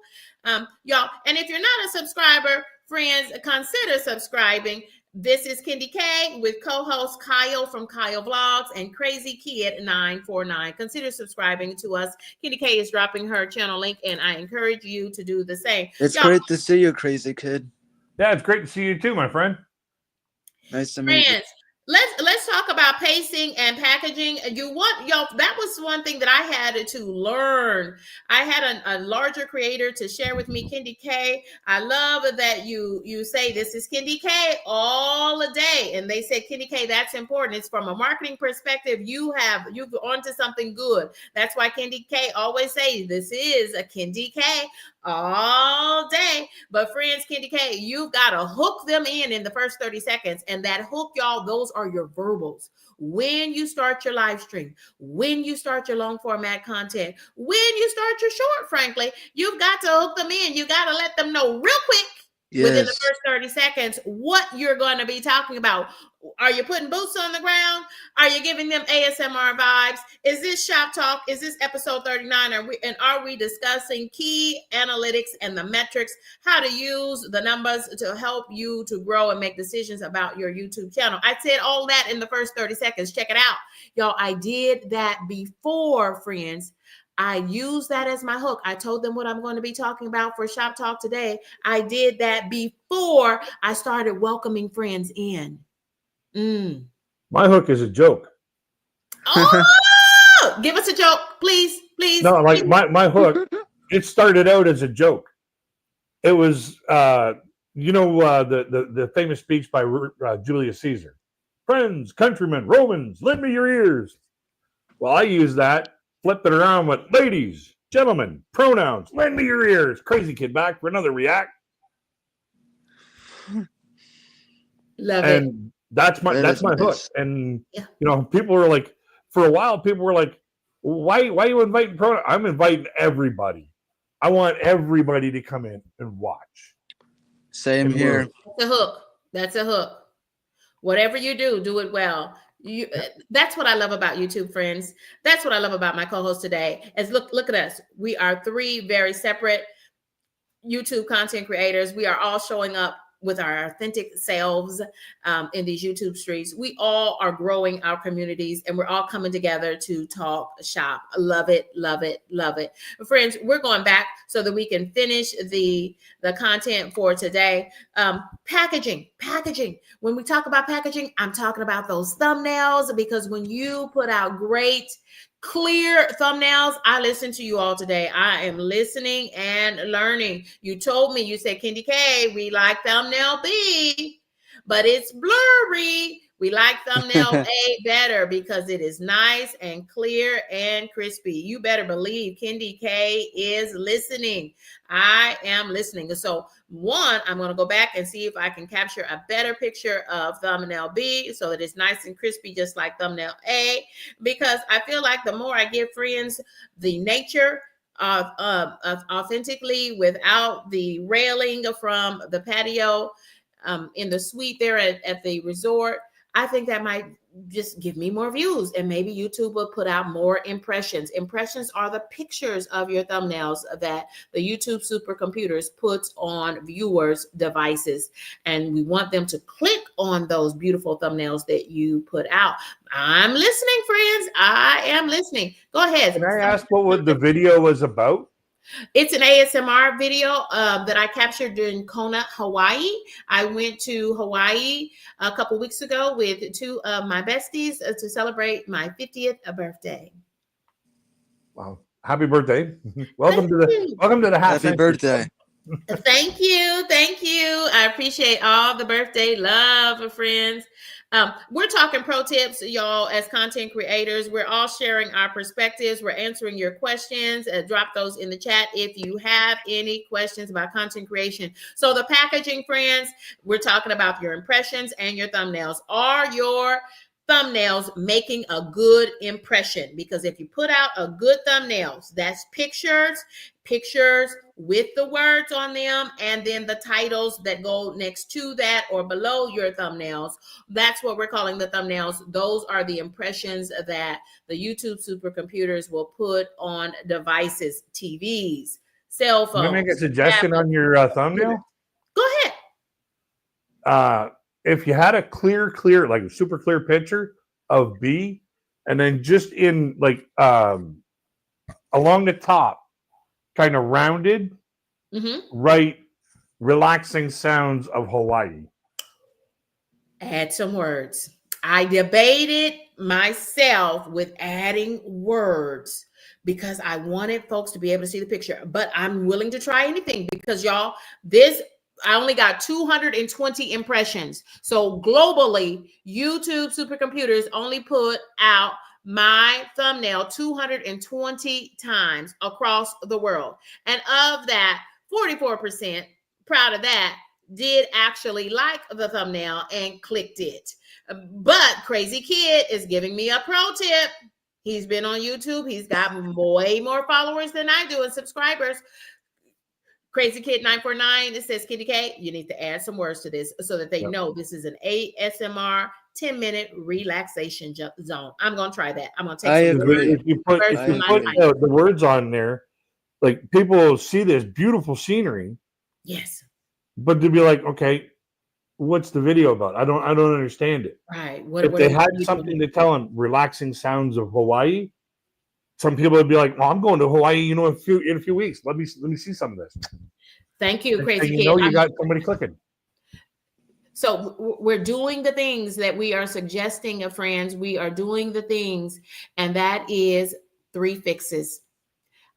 Y'all, and if you're not a subscriber, friends, consider subscribing This is Kendi K with co-host Kyle from Kyle Vlogs and Crazy Kid 949. Consider subscribing to us. Kendi K is dropping her channel link, and I encourage you to do the same. It's Y'all, great to see you, Crazy Kid. Yeah, it's great to see you too, my friend. Nice to meet you. friends, let's talk about pacing and packaging. That was one thing that I had to learn. I had a larger creator to share with me, Kendi K. I love that you say this is Kendi K all day, and they say Kendi K, that's important. It's from a marketing perspective. You've onto something good. That's why Kendi K always say this is a Kendi K all day. But friends, Kendi K, you've got to hook them in the first 30 seconds. And that hook, y'all, those are your verbals. When you start your live stream, when you start your long format content, when you start your short, frankly, you've got to hook them in. You got to let them know real quick within the Yes. first 30 seconds what you're going to be talking about. Are you putting boots on the ground? Are you giving them ASMR vibes? Is this Shop Talk? Is this episode 39? Are we discussing key analytics and the metrics, how to use the numbers to help you to grow and make decisions about your YouTube channel? I said all that in the first 30 seconds. Check it out. Y'all, I did that before, friends. I used that as my hook. I told them what I'm going to be talking about for Shop Talk today. I did that before I started welcoming friends in. My hook is a joke. Oh, give us a joke, please, please. No, like please. my hook, it started out as a joke. It was, the famous speech by Julius Caesar. Friends, countrymen, Romans, lend me your ears. Well, I used that, flipped it around with ladies, gentlemen, pronouns, lend me your ears. Crazy Kid back for another react. Love it. And that's my That is hook. nice. And people were like, for a while, people were like, why are you inviting pronouns? I'm inviting everybody. I want everybody to come in and watch. Same And here. That's a hook. That's a hook. Whatever you do it well. That's what I love about YouTube, friends. That's what I love about my co-host today. Is look at us. We are three very separate YouTube content creators. We are all showing up with our authentic selves in these YouTube streets. We all are growing our communities, and we're all coming together to talk shop. Love it, love it, love it. Friends, we're going back so that we can finish the content for today. Packaging. When we talk about packaging, I'm talking about those thumbnails, because when you put out great, clear thumbnails, I listen to you all today. I am listening and learning. You told me, you said, Kendi K, we like thumbnail B, but it's blurry. We like thumbnail A better because it is nice and clear and crispy. You better believe Kendi K is listening. I am listening. So one, I'm going to go back and see if I can capture a better picture of thumbnail B so that it's nice and crispy, just like thumbnail A, because I feel like the more I give friends the nature of authentically, without the railing from the patio in the suite there at the resort, I think that might just give me more views, and maybe YouTube will put out more impressions. Impressions are the pictures of your thumbnails that the YouTube supercomputers puts on viewers' devices, and we want them to click on those beautiful thumbnails that you put out. I'm listening, friends. I am listening. Go ahead. Can I ask what the video was about? It's an ASMR video that I captured during Kona, Hawaii. I went to Hawaii a couple weeks ago with two of my besties to celebrate my 50th birthday. Wow. Happy birthday. Welcome to the Happy birthday. Thank you. I appreciate all the birthday love, friends. We're talking pro tips, y'all, as content creators. We're all sharing our perspectives. We're answering your questions. Drop those in the chat if you have any questions about content creation. So the packaging, friends, we're talking about your impressions and your thumbnails. Are your thumbnails making a good impression? Because if you put out a good thumbnails, that's pictures with the words on them, and then the titles that go next to that or below your thumbnails. That's what we're calling the thumbnails. Those are the impressions that the YouTube supercomputers will put on devices, TVs, cell phones. Can I make a suggestion on your thumbnail? Go ahead. if you had a clear, like a super clear picture of B, and then just in like along the top, kind of rounded, right, relaxing sounds of Hawaii. Add some words. I debated myself with adding words because I wanted folks to be able to see the picture, but I'm willing to try anything because y'all, this I only got 220 impressions. So globally, YouTube supercomputers only put out my thumbnail 220 times across the world. And of that, 44%, proud of that, did actually like the thumbnail and clicked it. But Crazy Kid is giving me a pro tip. He's been on YouTube. He's got way more followers than I do and subscribers. Crazy Kid 949, it says, Kitty K, you need to add some words to this so that they know this is an ASMR 10-minute relaxation zone. I'm going to try that. I'm going to take I some agree. If you put the words on there, like people will see this beautiful scenery. Yes. But they'd be like, okay, what's the video about? I don't understand it. Right. If they had something to tell them, relaxing sounds of Hawaii, some people would be like, well, I'm going to Hawaii, in a few weeks. Let me see some of this. Thank you, Crazy Kid. You got somebody clicking. So we're doing the things that we are suggesting, friends. We are doing the things, and that is 3 fixes.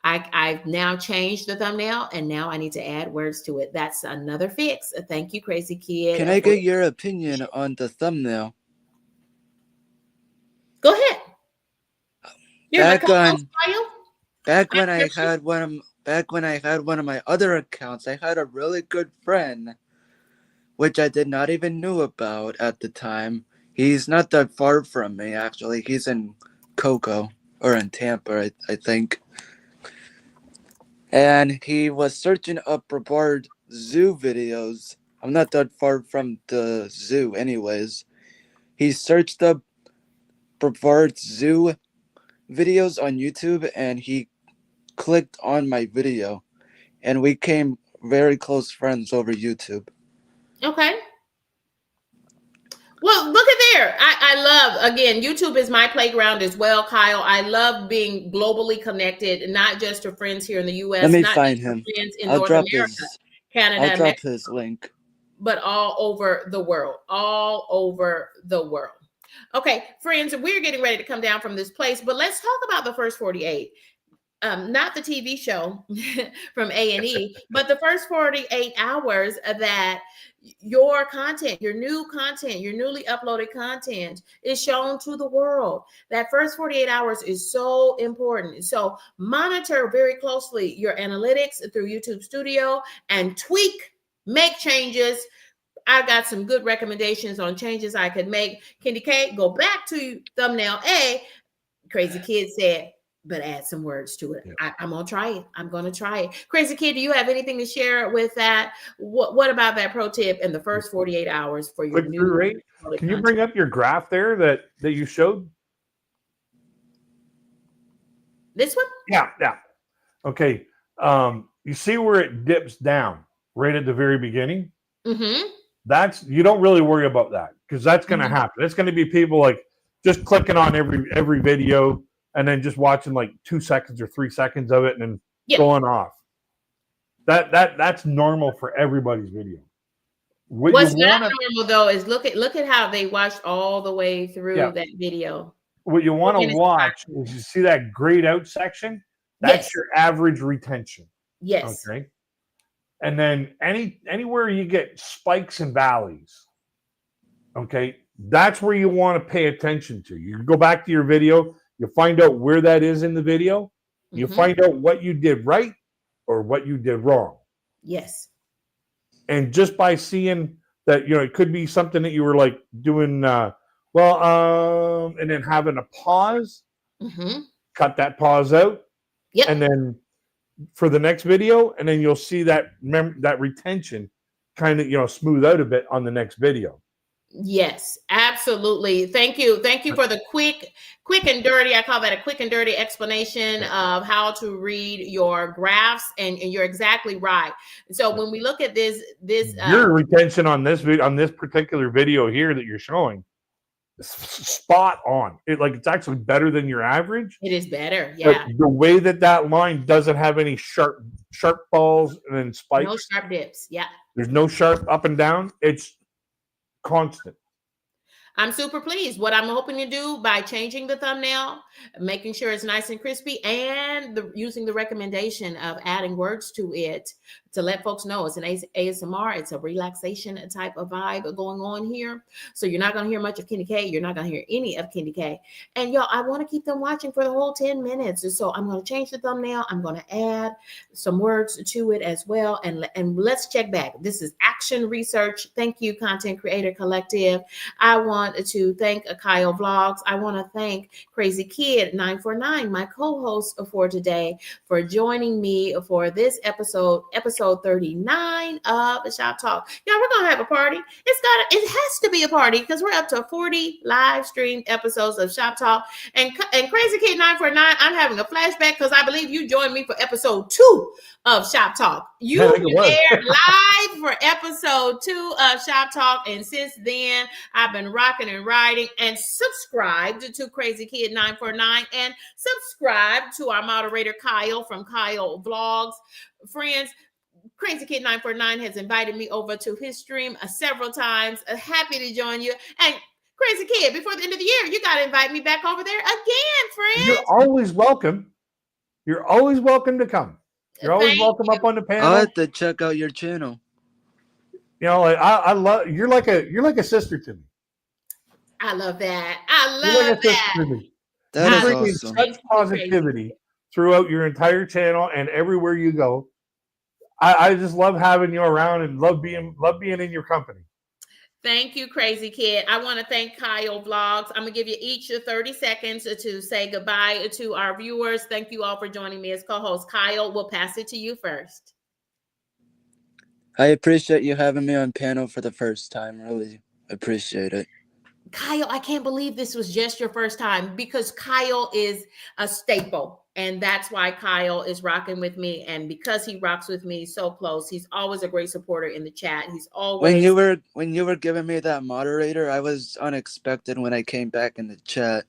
I've now changed the thumbnail, and now I need to add words to it. That's another fix. Thank you, Crazy Kid. Can I get your opinion on the thumbnail? Go ahead. Back when I had one of my other accounts, I had a really good friend, which I did not even know about at the time. He's not that far from me, actually. He's in Cocoa, or in Tampa, I think. And he was searching up Brevard Zoo videos. I'm not that far from the zoo anyways. He searched up Brevard Zoo videos on YouTube and he clicked on my video. And we became very close friends over YouTube. Okay. Well, look at there. I love, again, YouTube is my playground as well, Kyle. I love being globally connected, not just to friends here in the U.S. Let me not find just him. To friends in I'll North drop America, Canada, I'll drop Mexico, his link. But all over the world. All over the world. Okay, friends, we're getting ready to come down from this place, but let's talk about the first 48. Not the TV show from A&E, but the first 48 hours that your content, your new content, your newly uploaded content is shown to the world. That first 48 hours is so important. So monitor very closely your analytics through YouTube Studio and tweak, make changes. I've got some good recommendations on changes I could make. Candy K, go back to thumbnail A. Crazy Kid said, but add some words to it. Yeah. I'm going to try it. I'm going to try it. Crazy Kid, do you have anything to share with that? What about that pro tip in the first 48 hours for your new rate? Can you bring up your graph there that you showed? This one? Yeah. Okay. You see where it dips down right at the very beginning? Mm-hmm. You don't really worry about that because that's going to happen. It's going to be people like just clicking on every video and then just watching like 2 seconds or 3 seconds of it and then going off. That's normal for everybody's video. What's not normal though is look at how they watched all the way through that video. What you want to watch is you see that grayed out section. That's your average retention. Yes. Okay. And then anywhere you get spikes and valleys, okay, that's where you want to pay attention to. You go back to your video, you find out where that is in the video, you find out what you did right or what you did wrong. Yes. And just by seeing that, it could be something that you were like doing and then having a pause, cut that pause out, and then for the next video, and then you'll see that retention kind of smooth out a bit on the next video. Yes, absolutely. Thank you. Thank you for the quick and dirty. I call that a quick and dirty explanation Yeah. of how to read your graphs. And you're exactly right. So Yeah. when we look at this Your retention on this particular video here that you're showing is spot on. It's actually better than your average. it is better. But Yeah. the way that line doesn't have any sharp falls and then No spikes. sharp dips. Yeah. There's no sharp up and down. It's constant. I'm super pleased. What I'm hoping to do by changing the thumbnail, making sure it's nice and crispy, and using the recommendation of adding words to it to let folks know it's an ASMR. It's a relaxation type of vibe going on here. So you're not going to hear much of Kenny K. You're not going to hear any of Kenny K. And y'all, I want to keep them watching for the whole 10 minutes. And so I'm going to change the thumbnail. I'm going to add some words to it as well. And let's check back. This is Action Research. Thank you, Content Creator Collective. I want to thank Kyle Vlogs. I want to thank Crazy Kid 949, my co-host for today, for joining me for this episode 39 of Shop Talk. Y'all, we're gonna have a party. It has to be a party because we're up to 40 live streamed episodes of Shop Talk. And Crazy Kid 949, I'm having a flashback because I believe you joined me for episode 2 of Shop Talk. You were there live for episode 2 of Shop Talk, and since then I've been rocking and riding. And subscribed to Crazy Kid 949 and subscribe to our moderator Kyle from Kyle Vlogs. Friends, Crazy Kid 949 has invited me over to his stream several times. Happy to join you. And Crazy Kid, before the end of the year, you got to invite me back over there again, friend. You're always welcome. You're always welcome to come. You're always welcome up on the panel. I'll have to check out your channel. You know, I love you're like a sister to me. I love that. I love that. That is bring awesome. Such positivity throughout your entire channel and everywhere you go. I just love having you around and love being in your company. Thank you, Crazy Kid. I want to thank Kyle Vlogs. I'm going to give you each 30 seconds to say goodbye to our viewers. Thank you all for joining me as co-host. Kyle, we'll pass it to you first. I appreciate you having me on panel for the first time. Really appreciate it. Kyle, I can't believe this was just your first time because Kyle is a staple. And that's why Kyle is rocking with me. And because he rocks with me so close, he's always a great supporter in the chat. He's always... When you were giving me that moderator, I was unexpected when I came back in the chat.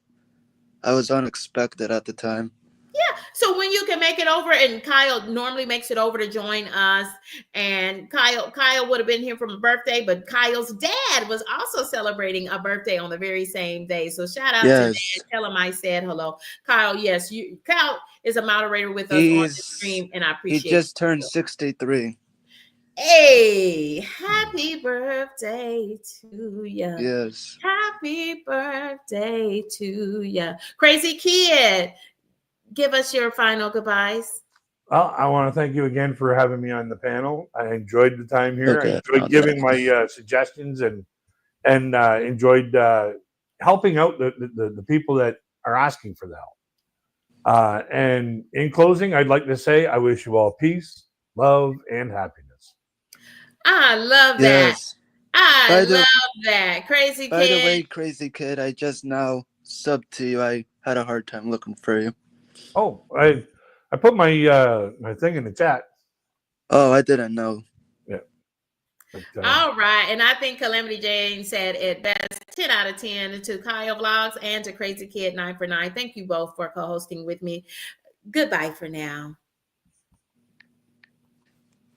I was unexpected at the time. Yeah, so when you can make it over, and Kyle normally makes it over to join us, and Kyle would have been here from a birthday, but Kyle's dad was also celebrating a birthday on the very same day. So shout out to Dad. Tell him I said hello. Kyle, yes, Kyle is a moderator with us on the stream, and I appreciate it. He just turned 63. Hey, happy birthday to you. Yes. Happy birthday to you. Crazy Kid, give us your final goodbyes. Well, I want to thank you again for having me on the panel. I enjoyed the time here. I enjoyed giving my suggestions and enjoyed helping out the people that are asking for the help. And in closing, I'd like to say I wish you all peace, love, and happiness. I love that. Yes. I love that. Crazy Kid. By the way, Crazy Kid, I just now subbed to you. I had a hard time looking for you. Oh, I put my my thing in the chat. Oh, I didn't know. Yeah. But, all right. And I think Calamity Jane said it best. 10 out of 10 to Kyle Vlogs and to Crazy Kid 949. Thank you both for co-hosting with me. Goodbye for now.